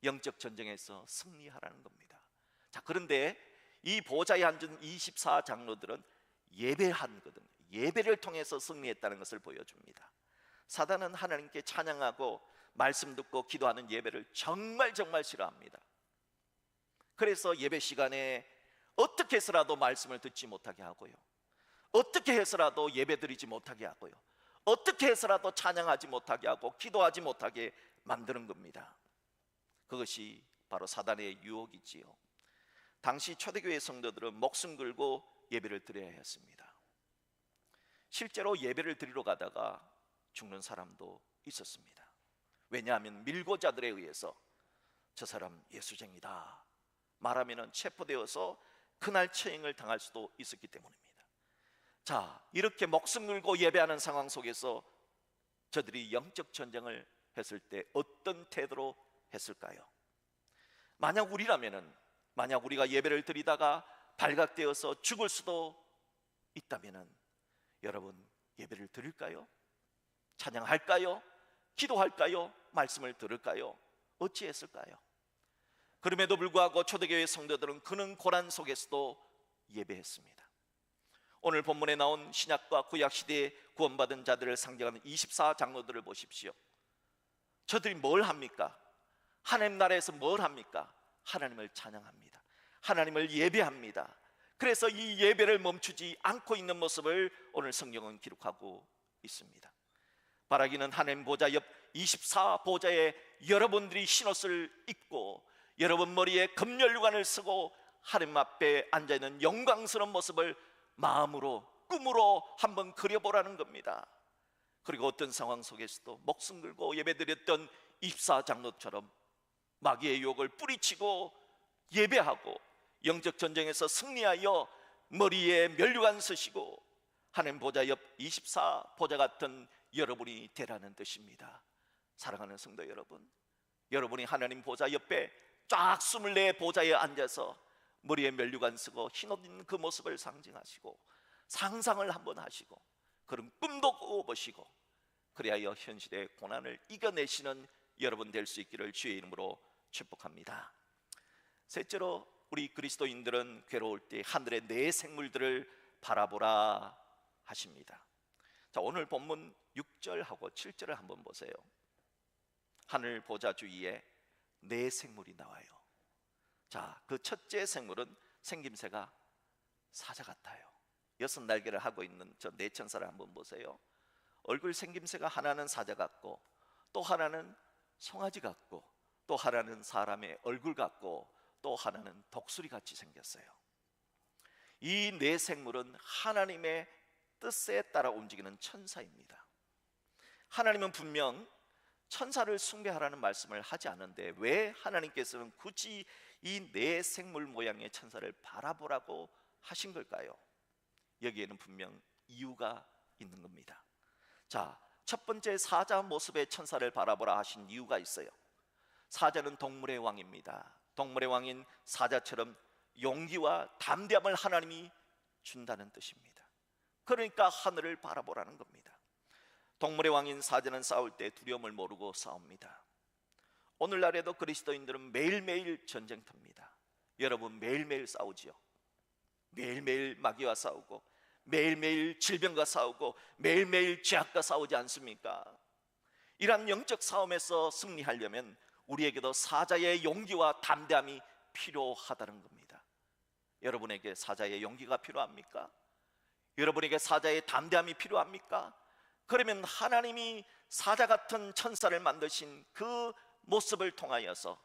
영적 전쟁에서 승리하라는 겁니다. 자, 그런데 이 보좌에 앉은 24 장로들은 예배하거든요. 예배를 통해서 승리했다는 것을 보여줍니다. 사단은 하나님께 찬양하고 말씀 듣고 기도하는 예배를 정말 싫어합니다. 그래서 예배 시간에 어떻게 해서라도 말씀을 듣지 못하게 하고요, 어떻게 해서라도 예배 드리지 못하게 하고요, 어떻게 해서라도 찬양하지 못하게 하고 기도하지 못하게 만드는 겁니다. 그것이 바로 사단의 유혹이지요. 당시 초대교회 성도들은 목숨 걸고 예배를 드려야 했습니다. 실제로 예배를 드리러 가다가 죽는 사람도 있었습니다. 왜냐하면 밀고자들에 의해서 저 사람 예수쟁이다 말하면 체포되어서 그날 처형을 당할 수도 있었기 때문입니다. 자, 이렇게 목숨 걸고 예배하는 상황 속에서 저들이 영적 전쟁을 했을 때 어떤 태도로 했을까요? 만약 우리가 예배를 드리다가 발각되어서 죽을 수도 있다면 여러분 예배를 드릴까요? 찬양할까요? 기도할까요? 말씀을 들을까요? 어찌했을까요? 그럼에도 불구하고 초대교회 성도들은 그는 고난 속에서도 예배했습니다. 오늘 본문에 나온 신약과 구약 시대에 구원받은 자들을 상징하는 24 장로들을 보십시오. 저들이 뭘 합니까? 하나님 나라에서 뭘 합니까? 하나님을 찬양합니다. 하나님을 예배합니다. 그래서 이 예배를 멈추지 않고 있는 모습을 오늘 성경은 기록하고 있습니다. 바라기는 하나님 보좌 옆 24보좌에 여러분들이 흰옷을 입고 여러분 머리에 금면류관을 쓰고 하나님 앞에 앉아있는 영광스러운 모습을 마음으로, 꿈으로 한번 그려보라는 겁니다. 그리고 어떤 상황 속에서도 목숨 걸고 예배드렸던 24장로처럼 마귀의 유혹을 뿌리치고 예배하고 영적 전쟁에서 승리하여 머리에 면류관 쓰시고 하나님 보좌 옆 24보좌 같은 여러분이 되라는 뜻입니다. 사랑하는 성도 여러분, 여러분이 하나님 보좌 옆에 쫙 24보좌에 앉아서 머리에 면류관 쓰고 흰옷 입는 그 모습을 상징하시고 상상을 한번 하시고 그런 꿈도 꾸어보시고 그리하여 현실의 고난을 이겨내시는 여러분 될 수 있기를 주의 이름으로 축복합니다. 셋째로, 우리 그리스도인들은 괴로울 때 하늘의 네 생물들을 바라보라 하십니다. 자, 오늘 본문 6절하고 7절을 한번 보세요. 하늘 보좌 주위에 네 생물이 나와요. 자, 그 첫째 생물은 생김새가 사자 같아요. 6날개를 하고 있는 저 네 천사를 한번 보세요. 얼굴 생김새가 하나는 사자 같고 또 하나는 송아지 같고 또 하나는 사람의 얼굴 같고 또 하나는 독수리 같이 생겼어요. 이 네 생물은 하나님의 뜻에 따라 움직이는 천사입니다. 하나님은 분명 천사를 숭배하라는 말씀을 하지 않은데 왜 하나님께서는 굳이 이 네 생물 모양의 천사를 바라보라고 하신 걸까요? 여기에는 분명 이유가 있는 겁니다. 자, 첫 번째, 사자 모습의 천사를 바라보라 하신 이유가 있어요. 사자는 동물의 왕입니다. 동물의 왕인 사자처럼 용기와 담대함을 하나님이 준다는 뜻입니다. 그러니까 하늘을 바라보라는 겁니다. 동물의 왕인 사자는 싸울 때 두려움을 모르고 싸웁니다. 오늘날에도 그리스도인들은 매일매일 전쟁터입니다. 여러분 매일매일 싸우지요. 매일매일 마귀와 싸우고 매일매일 질병과 싸우고 매일매일 죄악과 싸우지 않습니까? 이러한 영적 싸움에서 승리하려면 우리에게도 사자의 용기와 담대함이 필요하다는 겁니다. 여러분에게 사자의 용기가 필요합니까? 여러분에게 사자의 담대함이 필요합니까? 그러면 하나님이 사자 같은 천사를 만드신 그 모습을 통하여서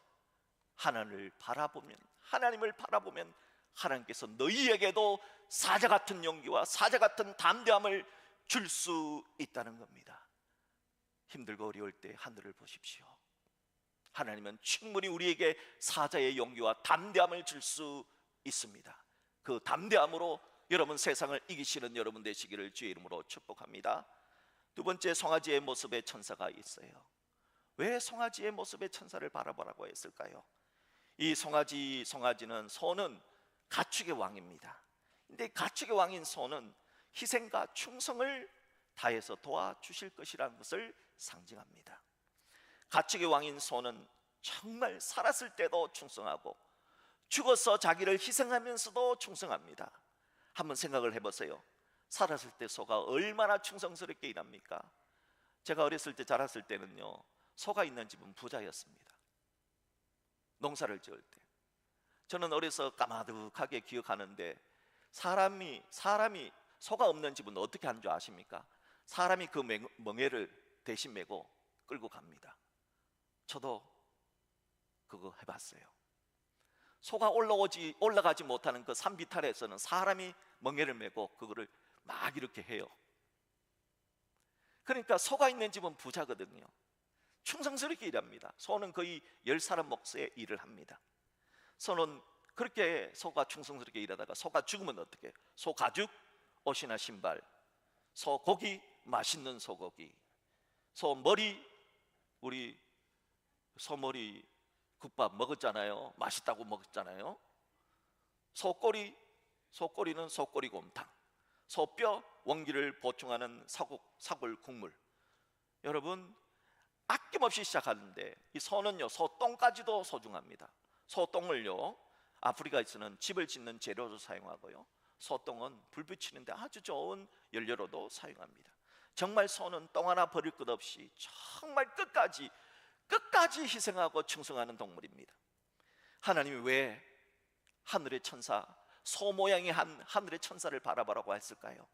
하나님을 바라보면 하나님께서 너희에게도 사자 같은 용기와 사자 같은 담대함을 줄 수 있다는 겁니다. 힘들고 어려울 때 하늘을 보십시오. 하나님은 충분히 우리에게 사자의 용기와 담대함을 줄 수 있습니다. 그 담대함으로 여러분 세상을 이기시는 여러분 되시기를 주의 이름으로 축복합니다. 두 번째, 송아지의 모습의 천사가 있어요. 왜 송아지의 모습의 천사를 바라보라고 했을까요? 이 송아지는 소는 가축의 왕입니다. 근데 가축의 왕인 소는 희생과 충성을 다해서 도와주실 것이라는 것을 상징합니다. 가축의 왕인 소는 정말 살았을 때도 충성하고 죽어서 자기를 희생하면서도 충성합니다. 한번 생각을 해보세요. 살았을 때 소가 얼마나 충성스럽게 일합니까? 제가 어렸을 때 자랐을 때는요, 소가 있는 집은 부자였습니다. 농사를 지을 때 저는 어려서 까마득하게 기억하는데 사람이 소가 없는 집은 어떻게 하는 줄 아십니까? 사람이 그 멍에를 대신 메고 끌고 갑니다. 저도 그거 해봤어요. 소가 올라가지 못하는 그 산 비탈에서는 사람이 멍에를 메고 그거를 막 이렇게 해요. 그러니까 소가 있는 집은 부자거든요. 충성스럽게 일합니다. 소는 거의 10사람 몫의 일을 합니다. 소는 그렇게 소가 충성스럽게 일하다가 소가 죽으면 어떻게 해요? 소 가죽, 옷이나 신발, 소 고기, 맛있는 소고기, 소 머리, 우리 소머리 국밥 먹었잖아요. 맛있다고 먹었잖아요. 소꼬리는 소꼬리곰탕, 소뼈, 원기를 보충하는 사골 국물. 여러분 아낌없이 시작하는데 이 소는요, 소똥까지도 소중합니다. 소똥을요, 아프리카에서는 집을 짓는 재료로 사용하고요, 소똥은 불 붙이는데 아주 좋은 연료로도 사용합니다. 정말 소는 똥 하나 버릴 것 없이 정말 끝까지 희생하고 충성하는 동물입니다. 하나님이 왜 하늘의 천사, 소 모양의 하늘의 천사를 바라보라고 했을까요?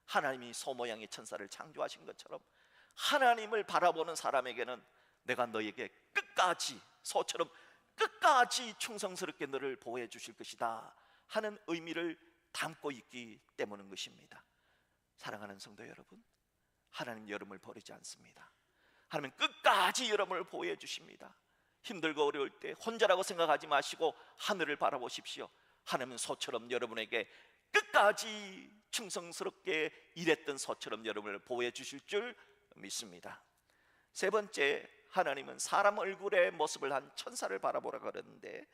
하나님이 소 모양의 천사를 창조하신 것처럼 하나님을 바라보는 사람에게는 내가 너에게 끝까지, 소처럼 끝까지 충성스럽게 너를 보호해 주실 것이다 하는 의미를 담고 있기 때문인 것입니다. 사랑하는 성도 여러분, 하나님 여러분을 버리지 않습니다. 하나님은 끝까지 여러분을 보호해 주십니다. 힘들고 어려울 때 혼자라고 생각하지 마시고 하늘을 바라보십시오. 하나님은 소처럼 여러분에게 끝까지 충성스럽게 일했던 소처럼 여러분을 보호해 주실 줄 믿습니다. 세 번째, 하나님은 사람 얼굴의 모습을 한 천사를 바라보라 그러는데,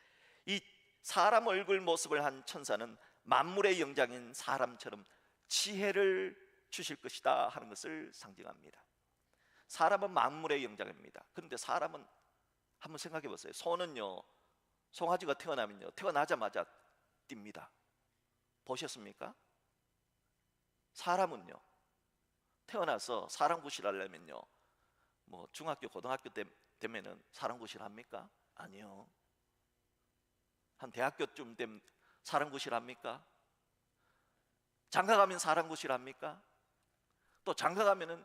이 사람 얼굴 모습을 한 천사는 만물의 영장인 사람처럼 지혜를 주실 것이다 하는 것을 상징합니다. 사람은 만물의 영장입니다. 그런데 사람은 한번 생각해 보세요. 소는요, 송아지가 태어나면요, 태어나자마자 띱니다. 보셨습니까? 사람은요, 태어나서 사람 구실하려면요, 뭐 중학교, 고등학교 되면은 사람 구실합니까? 아니요. 한 대학교쯤 되면 사람 구실합니까? 장가 가면 사람 구실합니까? 또 장가 가면은,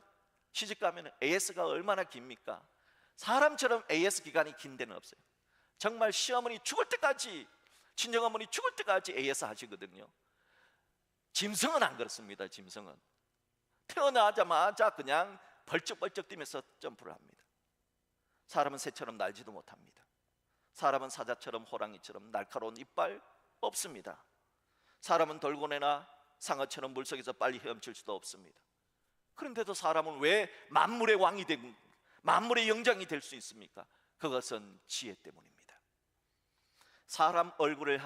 시집 가면은 AS가 얼마나 깁니까? 사람처럼 AS 기간이 긴 데는 없어요. 정말 시어머니 죽을 때까지, 친정어머니 죽을 때까지 AS 하시거든요. 짐승은 안 그렇습니다. 짐승은 태어나자마자 그냥 벌쩍벌쩍 뛰면서 점프를 합니다. 사람은 새처럼 날지도 못합니다. 사람은 사자처럼 호랑이처럼 날카로운 이빨 없습니다. 사람은 돌고래나 상어처럼 물속에서 빨리 헤엄칠 수도 없습니다. 그런데도 사람은 왜 만물의 왕이 되고 만물의 영장이 될 수 있습니까? 그것은 지혜 때문입니다. 사람 얼굴의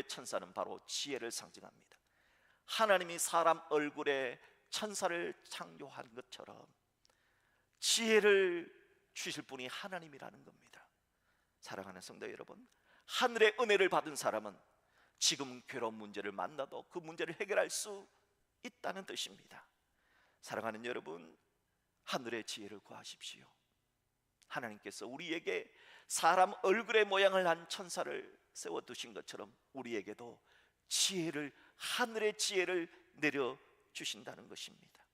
천사는 바로 지혜를 상징합니다. 하나님이 사람 얼굴에 천사를 창조한 것처럼 지혜를 주실 분이 하나님이라는 겁니다. 사랑하는 성도 여러분, 하늘의 은혜를 받은 사람은 지금 괴로운 문제를 만나도 그 문제를 해결할 수 있다는 뜻입니다. 사랑하는 여러분, 하늘의 지혜를 구하십시오. 하나님께서 우리에게 사람 얼굴의 모양을 한 천사를 세워두신 것처럼 우리에게도 지혜를, 하늘의 지혜를 내려주신다는 것입니다.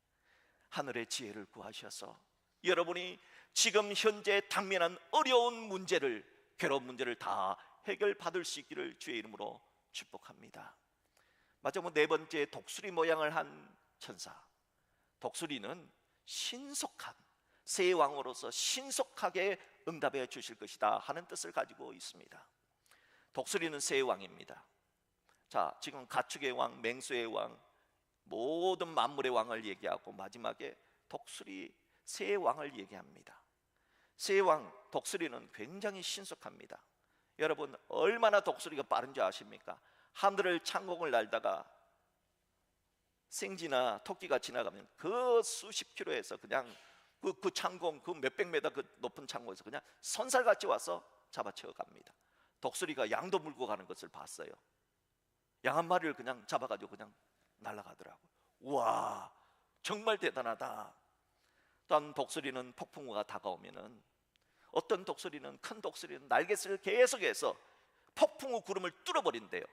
하늘의 지혜를 구하셔서 여러분이 지금 현재 당면한 어려운 문제를, 괴로운 문제를 다 해결받을 수 있기를 주의 이름으로 축복합니다. 마지막 네 번째, 독수리 모양을 한 천사. 독수리는 신속한, 새 왕으로서 신속하게 응답해 주실 것이다 하는 뜻을 가지고 있습니다. 독수리는 새 왕입니다. 자, 지금 가축의 왕, 맹수의 왕, 모든 만물의 왕을 얘기하고 마지막에 독수리 새 왕을 얘기합니다. 새 왕 독수리는 굉장히 신속합니다. 여러분, 얼마나 독수리가 빠른 줄 아십니까? 하늘을 창공을 날다가 생쥐나 토끼가 지나가면 그 수십 킬로에서 그냥 그 창공, 그 몇백 메다 그 높은 창공에서 그냥 선살같이 와서 잡아채어 갑니다. 독수리가 양도 물고 가는 것을 봤어요. 양 한 마리를 그냥 잡아가지고 그냥 날아가더라고요. 우와, 정말 대단하다. 또한 독수리는 폭풍우가 다가오면은, 어떤 독수리는, 큰 독수리는 날갯을 계속해서 폭풍우 구름을 뚫어버린대요.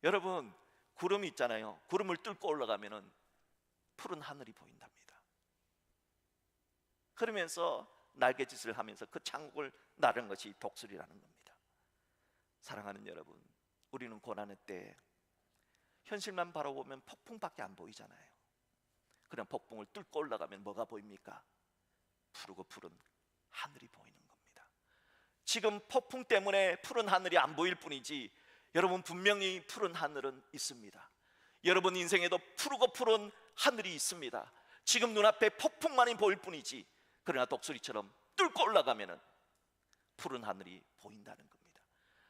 여러분, 구름이 있잖아요. 구름을 뚫고 올라가면은 푸른 하늘이 보인답니다. 그러면서 날갯짓을 하면서 그 창국을 나르는 것이 독수리라는 겁니다. 사랑하는 여러분, 우리는 고난의 때 현실만 바라보면 폭풍밖에 안 보이잖아요. 그냥 폭풍을 뚫고 올라가면 뭐가 보입니까? 푸르고 푸른 하늘이 보이는 겁니다. 지금 폭풍 때문에 푸른 하늘이 안 보일 뿐이지, 여러분 분명히 푸른 하늘은 있습니다. 여러분 인생에도 푸르고 푸른 하늘이 있습니다. 지금 눈앞에 폭풍만이 보일 뿐이지, 그러나 독수리처럼 뚫고 올라가면은 푸른 하늘이 보인다는 겁니다.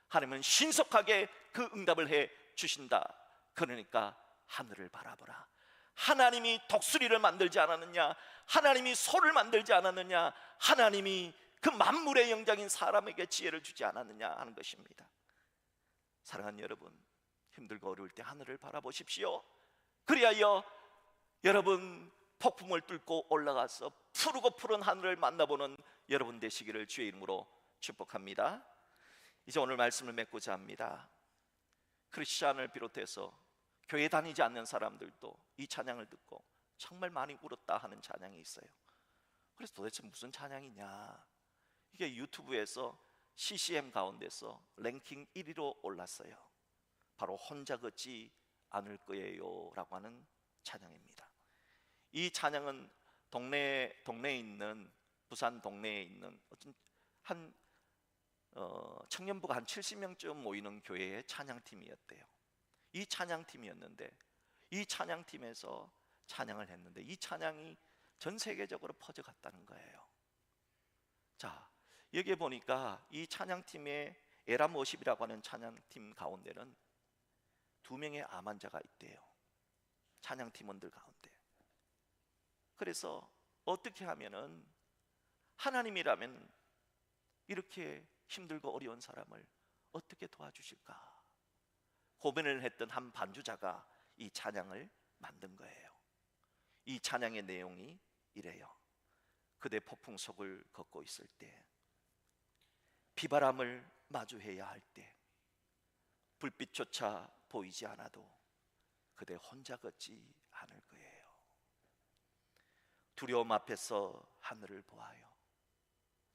하나님은 신속하게 그 응답을 해 주신다. 그러니까 하늘을 바라보라. 하나님이 독수리를 만들지 않았느냐? 하나님이 소를 만들지 않았느냐? 하나님이 그 만물의 영장인 사람에게 지혜를 주지 않았느냐 하는 것입니다. 사랑하는 여러분, 힘들고 어려울 때 하늘을 바라보십시오. 그리하여 여러분 폭풍을 뚫고 올라가서 푸르고 푸른 하늘을 만나보는 여러분 되시기를 주의 이름으로 축복합니다. 이제 오늘 말씀을 맺고자 합니다. 크리스찬을 비롯해서 교회 다니지 않는 사람들도 이 찬양을 듣고 정말 많이 울었다 하는 찬양이 있어요. 그래서 도대체 무슨 찬양이냐, 이게 유튜브에서 CCM 가운데서 랭킹 1위로 올랐어요. 바로 혼자 걷지 않을 거예요 라고 하는 찬양입니다. 이 찬양은 동네에 있는, 부산 동네에 있는 어떤 한 청년부가 한 70명쯤 모이는 교회의 찬양팀이었대요. 이 찬양팀이었는데, 이 찬양팀에서 찬양을 했는데 이 찬양이 전 세계적으로 퍼져갔다는 거예요. 자, 여기에 보니까 이 찬양팀의 에라모십이라고 하는 찬양팀 가운데는 2명의 암 환자가 있대요. 찬양팀원들 가운데. 그래서 어떻게 하면은, 하나님이라면 이렇게 힘들고 어려운 사람을 어떻게 도와주실까 고민을 했던 한 반주자가 이 찬양을 만든 거예요. 이 찬양의 내용이 이래요. 그대 폭풍 속을 걷고 있을 때, 비바람을 마주해야 할 때, 불빛조차 보이지 않아도 그대 혼자 걷지 않을 거예요. 두려움 앞에서 하늘을 보아요.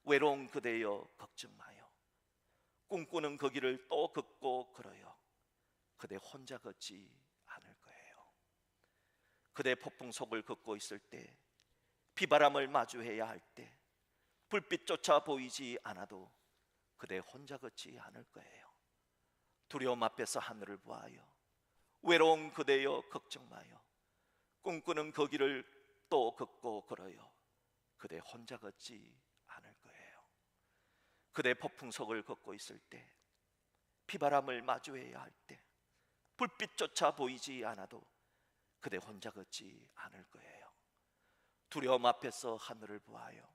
외로운 그대여 걱정 마요. 꿈꾸는 그 길을 또 걷고 걸어요. 그대 혼자 걷지 않을 거예요. 그대 폭풍 속을 걷고 있을 때, 비바람을 마주해야 할 때, 불빛조차 보이지 않아도 그대 혼자 걷지 않을 거예요. 두려움 앞에서 하늘을 보아요. 외로운 그대여 걱정 마요. 꿈꾸는 그 길을 또 걷고 걸어요. 그대 혼자 걷지 않을 거예요. 그대 폭풍 속을 걷고 있을 때, 비바람을 마주해야 할 때, 불빛조차 보이지 않아도 그대 혼자 걷지 않을 거예요. 두려움 앞에서 하늘을 보아요.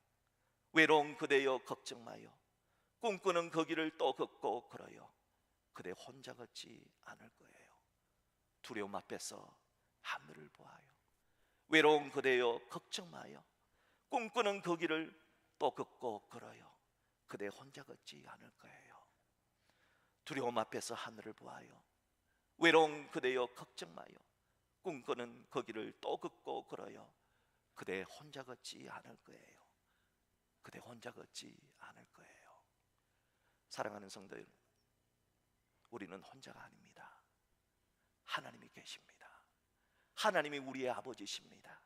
외로운 그대여 걱정 마요. 꿈꾸는 그 길을 또 걷고 걸어요. 그대 혼자 걷지 않을 거예요. 두려움 앞에서 하늘을 보아요. 외로운 그대여 걱정 마요. 꿈꾸는 그 길을 또 걷고 걸어요. 그대 혼자 걷지 않을 거예요. 두려움 앞에서 하늘을 보아요. 외로운 그대여 걱정 마요. 꿈꾸는 그 길을 또 걷고 걸어요. 그대 혼자 걷지 않을 거예요. 그대 혼자 걷지 않을 거예요. 사랑하는 성도 여러분, 우리는 혼자가 아닙니다. 하나님이 계십니다. 하나님이 우리의 아버지십니다.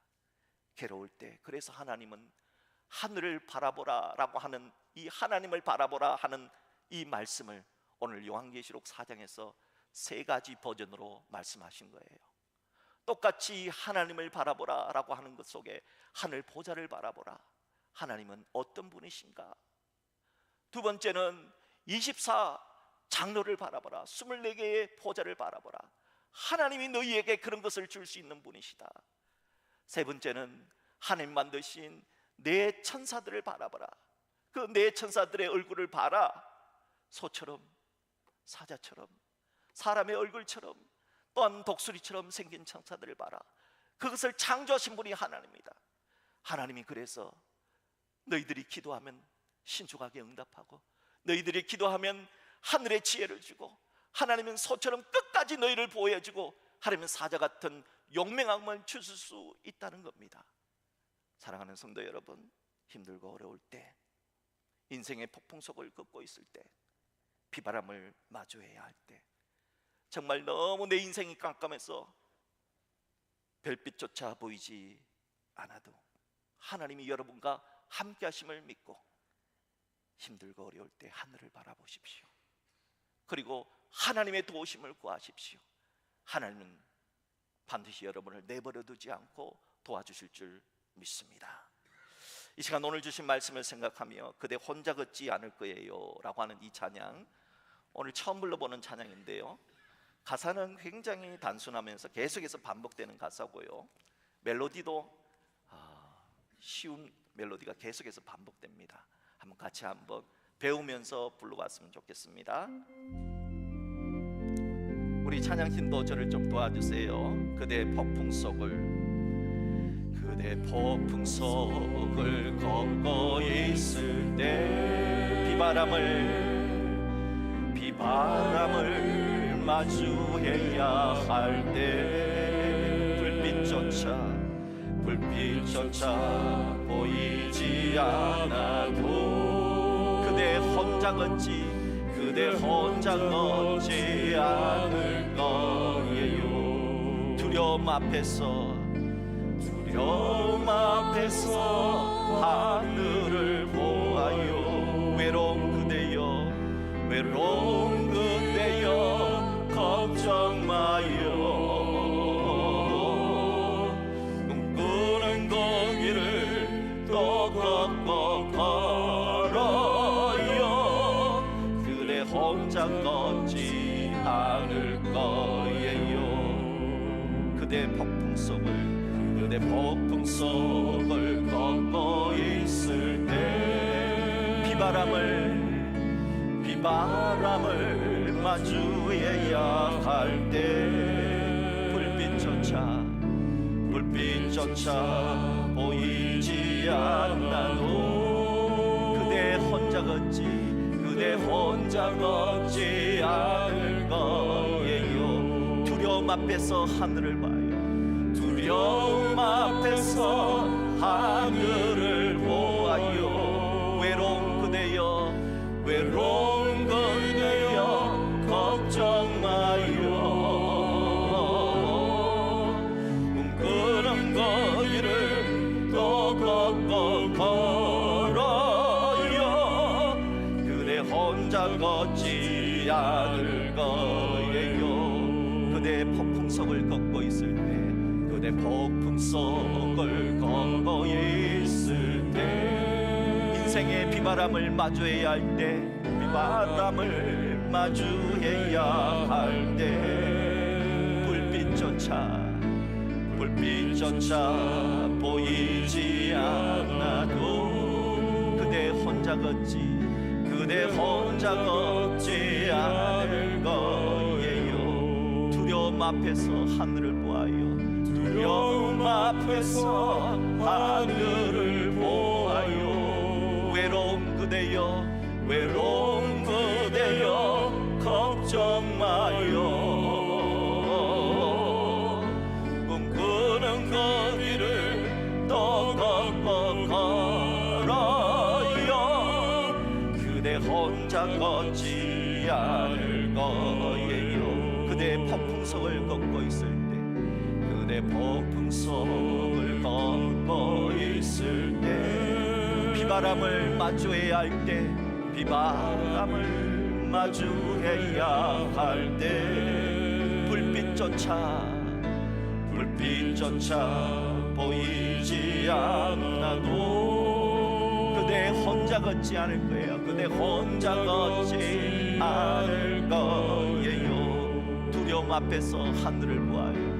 괴로울 때, 그래서 하나님은 하늘을 바라보라 라고 하는, 이 하나님을 바라보라 하는 이 말씀을 오늘 요한계시록 4장에서 3가지 버전으로 말씀하신 거예요. 똑같이 하나님을 바라보라 라고 하는 것 속에 하늘 보좌를 바라보라, 하나님은 어떤 분이신가. 두 번째는 24장로를 바라보라, 24개의 보좌를 바라보라, 하나님이 너희에게 그런 것을 줄 수 있는 분이시다. 세 번째는 하나님 만드신 네 천사들을 바라보라, 그 네 천사들의 얼굴을 봐라. 소처럼, 사자처럼, 사람의 얼굴처럼, 또한 독수리처럼 생긴 천사들을 봐라. 그것을 창조하신 분이 하나님이다. 하나님이 그래서 너희들이 기도하면 신중하게 응답하고, 너희들이 기도하면 하늘의 지혜를 주고, 하나님은 소처럼 끝까지 너희를 보호해주고, 하나님은 사자 같은 용맹함을 주실 수 있다는 겁니다. 사랑하는 성도 여러분, 힘들고 어려울 때, 인생의 폭풍 속을 걷고 있을 때, 비바람을 마주해야 할 때, 정말 너무 내 인생이 깜깜해서 별빛조차 보이지 않아도 하나님이 여러분과 함께 하심을 믿고, 힘들고 어려울 때 하늘을 바라보십시오. 그리고 하나님의 도우심을 구하십시오. 하나님은 반드시 여러분을 내버려 두지 않고 도와주실 줄 믿습니다. 이 시간 오늘 주신 말씀을 생각하며 그대 혼자 걷지 않을 거예요 라고 하는 이 찬양, 오늘 처음 불러보는 찬양인데요, 가사는 굉장히 단순하면서 계속해서 반복되는 가사고요, 멜로디도 쉬운 멜로디가 계속해서 반복됩니다. 한번 같이 한번 배우면서 불러봤으면 좋겠습니다. 우리 찬양팀도 저를 좀 도와주세요. 그대 폭풍 속을 걷고 있을 때, 비바람을 마주해야 할 때, 불빛조차 보이지 않아도 그대 혼자 걷지 그대 혼자 걷지 않을 거예요. 두려움 앞에서 하늘을 보아요. 외로운 그대여 외로운 그대여 걱정 마요. 꿈꾸는 거기를 또 걷고 걸어요. 그대 혼자 걷지 않을 거예요. 그대 폭풍 속을 걷고 있을 때 비바람을 마주해야 할 때 불빛조차 보이지 않아도 그대 혼자 걷지 않을 거예요. 두려움 앞에서 하늘을 봐요. 두려움 앞에서 하늘을 보아요. 외로운 그대여 걱정 마요. 꿈꾸는 거리를 또 걷고 걸어요. 그대 혼자 걷지 않을 거예요. 그대 폭풍 속을 걷고 있을 때 그대 폭풍 속을 걷고 있을 때 인생의 비바람을 마주해야 할 때 불빛조차 보이지 않아도 그대 혼자 걷지 않을 거예요. 두려움 앞에서 하늘을 보아요. 두려움 앞에서 하늘을 보아요. 외로운 그대여 걱정 마요. 꿈꾸는 거리를 또 걷고 걸어요. 그대 혼자 걷지 않을 거예요. 그대 폭풍 속을 걷고 있을 때 그대 폭풍 속을 걷고 있을 때 비바람을 마주해야 할 때 불빛조차 보이지 않아도 그대 혼자 걷지 않을 거예요. 그대 혼자 걷지 않을 거예요. 두려움 앞에서 하늘을 보아요.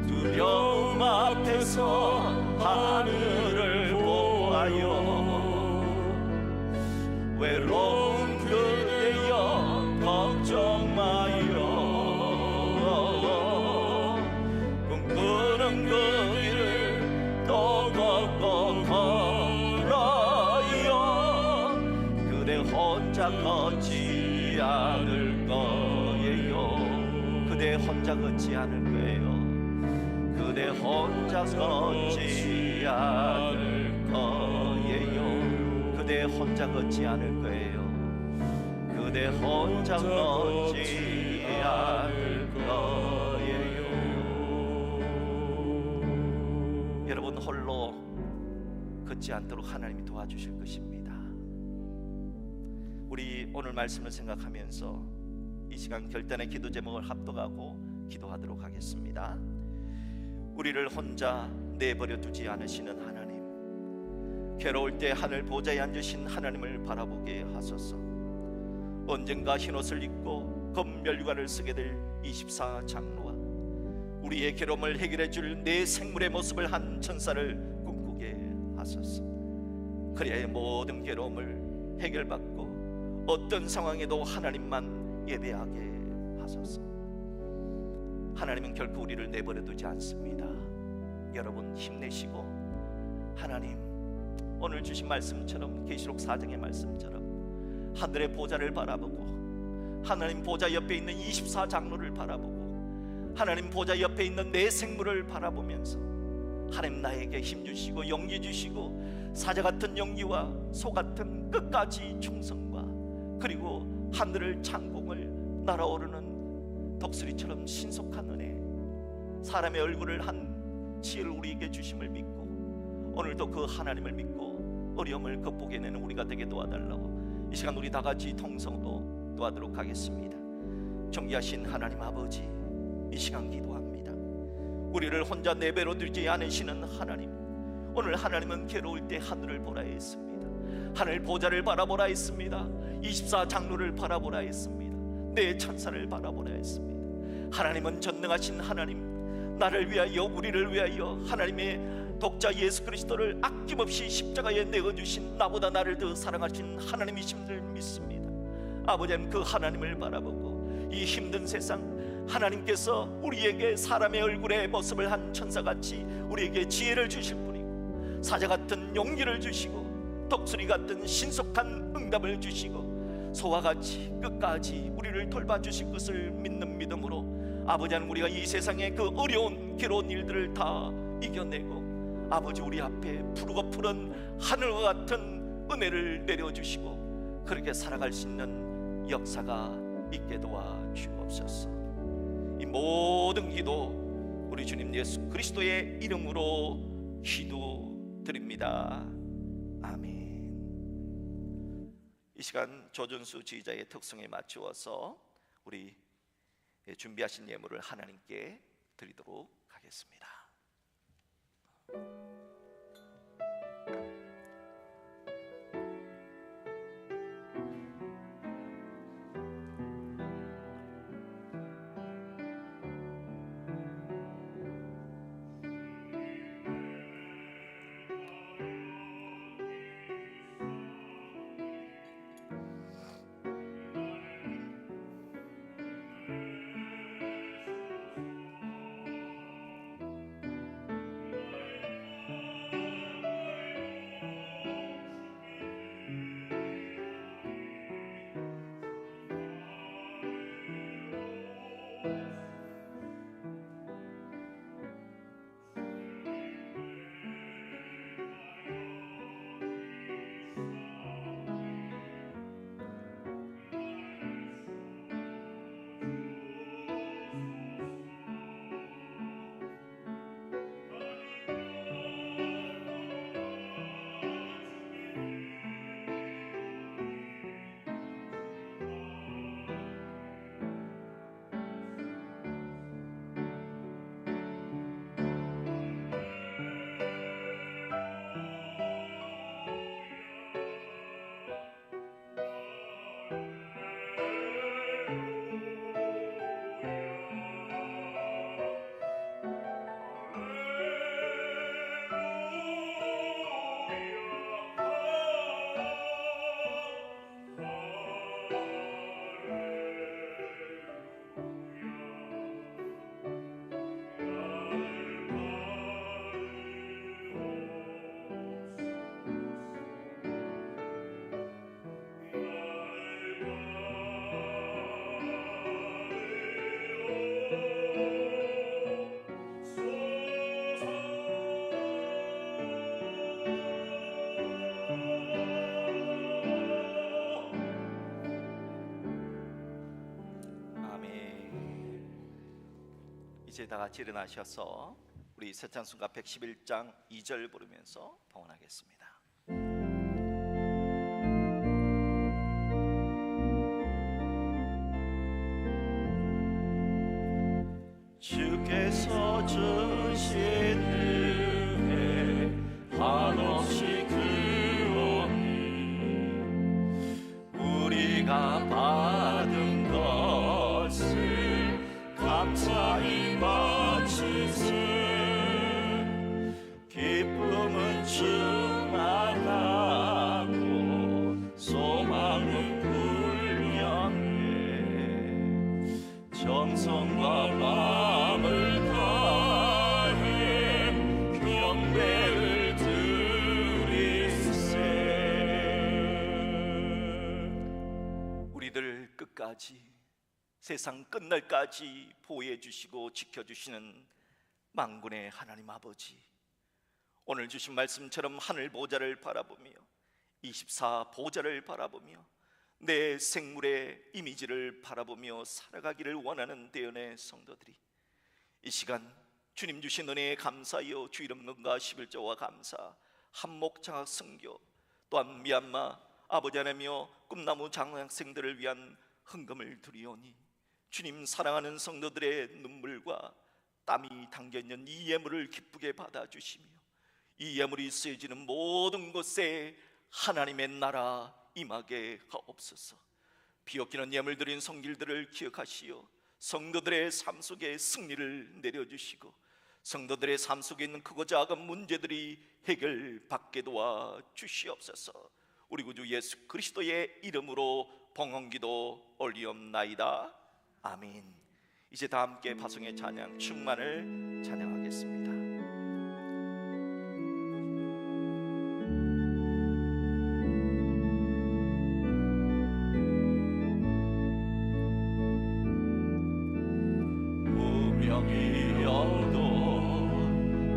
두려움 앞에서 하늘을 보아요. 외로운 그대여 걱정 마요. 꿈꾸는 그 길을 또 걷고 걸어요. 그대 혼자 걷지 않을 거예요. 그대 혼자 걷지 않을 거예요. 그대 혼자 걷지 않을 거예요. 그대 혼자 걷지 않을 거예요. 그대 혼자 걷지 않을 거예요. 여러분 홀로 걷지 않도록 하나님이 도와주실 것입니다. 우리 오늘 말씀을 생각하면서 이 시간 결단의 기도 제목을 합독하고 기도하도록 하겠습니다. 우리를 혼자 내버려 두지 않으시는 하나님, 괴로울 때 하늘 보좌에 앉으신 하나님을 바라보게 하소서. 언젠가 흰옷을 입고 검멸관을 쓰게 될 24장로와 우리의 괴로움을 해결해 줄 내 생물의 모습을 한 천사를 꿈꾸게 하소서. 그래야 모든 괴로움을 해결받고 어떤 상황에도 하나님만 예배하게 하소서. 하나님은 결코 우리를 내버려 두지 않습니다. 여러분 힘내시고 하나님 오늘 주신 말씀처럼 계시록 4장의 말씀처럼 하늘의 보좌를 바라보고 하나님 보좌 옆에 있는 24장로를 바라보고 하나님 보좌 옆에 있는 내 생물을 바라보면서 하나님 나에게 힘 주시고 용기 주시고 사자 같은 용기와 소 같은 끝까지 충성과 그리고 하늘을 창공을 날아오르는 독수리처럼 신속한 은혜, 사람의 얼굴을 한 지혜를 우리에게 주심을 믿고 오늘도 그 하나님을 믿고 어려움을 극복해내는 우리가 되게 도와달라고 이 시간 우리 다 같이 통성도 도와도록 하겠습니다. 존귀하신 하나님 아버지, 이 시간 기도합니다. 우리를 혼자 내버려 두지 않으시는 하나님, 오늘 하나님은 괴로울 때 하늘을 보라 했습니다. 하늘 보좌를 바라보라 했습니다. 24장로를 바라보라 했습니다. 내 천사를 바라보라 했습니다. 하나님은 전능하신 하나님, 나를 위하여 우리를 위하여 하나님의 독자 예수 그리스도를 아낌없이 십자가에 내어주신 나보다 나를 더 사랑하신 하나님이심을 믿습니다. 아버지는 그 하나님을 바라보고 이 힘든 세상 하나님께서 우리에게 사람의 얼굴의 모습을 한 천사같이 우리에게 지혜를 주실 분이고 사자 같은 용기를 주시고 독수리 같은 신속한 응답을 주시고 소와 같이 끝까지 우리를 돌봐주실 것을 믿는 믿음으로 아버지 하나님, 우리가 이 세상의 그 어려운 괴로운 일들을 다 이겨내고 아버지 우리 앞에 푸르고 푸른 하늘과 같은 은혜를 내려주시고 그렇게 살아갈 수 있는 역사가 있게 도와주옵소서. 이 모든 기도 우리 주님 예수 그리스도의 이름으로 기도드립니다. 아멘. 이 시간 조준수 지휘자의 특성에 맞추어서 우리 준비하신 예물을 하나님께 드리도록 하겠습니다. 이제 다 같이 일어나셔서 우리 새 찬송가 111장 2절 부르면서 봉헌하겠습니다. 주께서 주신 은혜 한없이 그러니 우리가 받은 것을 감사히 바치세. 기쁨은 충만하고 소망은 불량해. 정성과 마음을 다해 경배를 드리세. 우리들 끝까지 세상 끝날까지 보호해 주시고 지켜주시는 만군의 하나님 아버지, 오늘 주신 말씀처럼 하늘 보좌를 바라보며 24 보좌를 바라보며 내 생물의 이미지를 바라보며 살아가기를 원하는 대연의 성도들이 이 시간 주님 주신 은혜에 감사하여 주 이름 건가 11조와 감사, 한목장학 선교, 또한 미얀마 아버지 하나며 꿈나무 장학생들을 위한 헌금을 드리오니 주님 사랑하는 성도들의 눈물과 땀이 담겨있는 이 예물을 기쁘게 받아주시며 이 예물이 쓰여지는 모든 곳에 하나님의 나라 임하게 하옵소서. 비옥기는 예물 드린 성길들을 기억하시어 성도들의 삶 속에 승리를 내려주시고 성도들의 삶 속에 있는 크고 작은 문제들이 해결받게 도와 주시옵소서. 우리 구주 예수 그리스도의 이름으로 봉헌기도 올리옵나이다. 아멘. 이제 다 함께 파송의 찬양 충만을 찬양하겠습니다. 무명이어도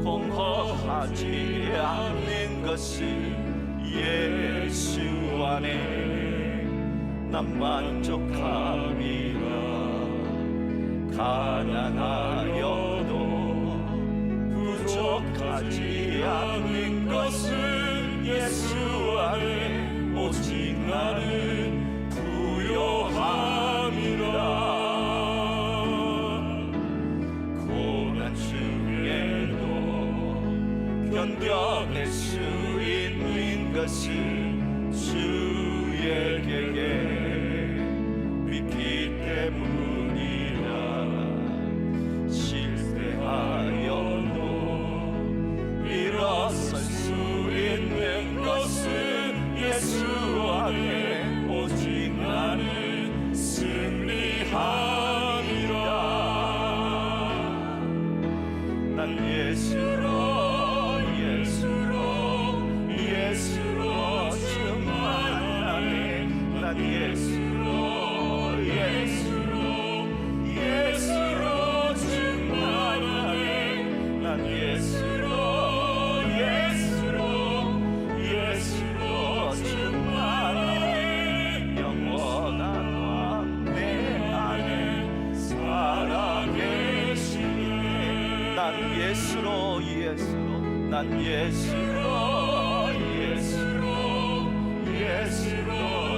공허하지 않는 것은 예수 안에 난 만족함이라. 가난하여도 부족하지 않는 것은 예수 안에 오직 나는 부요함이라. 고난 중에도 견뎌낼 수 있는 것은 주의 계획 믿기 때문이라. 실패하여도 일어설 수 있는 것은 예수 안에 오직 나는 승리함이라. 난 예수로 충만하네. 난 예수로 충만하네. 난 예수로 충만하네. 영원한 왕 내 안에 살아계시네. 난 예수로 난 예수로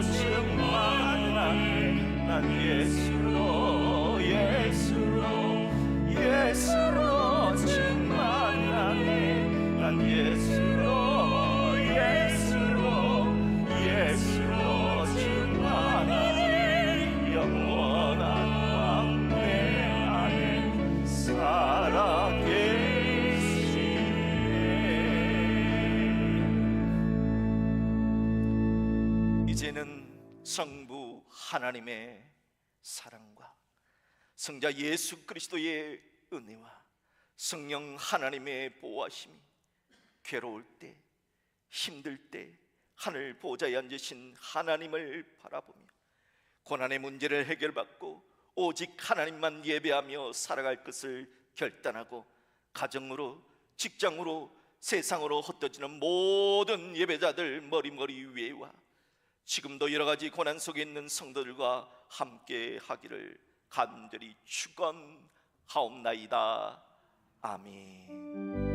충만하네. 난 예수로 충만하네. 난 예수로 충만하네. 영원한 왕 내 안에 살아계시네. 이제는 성부 하나님의 사랑과 성자 예수 그리스도의 은혜와 성령 하나님의 보호하심이 괴로울 때 힘들 때 하늘 보좌에 앉으신 하나님을 바라보며 고난의 문제를 해결받고 오직 하나님만 예배하며 살아갈 것을 결단하고 가정으로 직장으로 세상으로 흩어지는 모든 예배자들 머리 위에와 지금도 여러 가지 고난 속에 있는 성도들과 함께 하기를 간절히 축원하옵나이다. 아멘.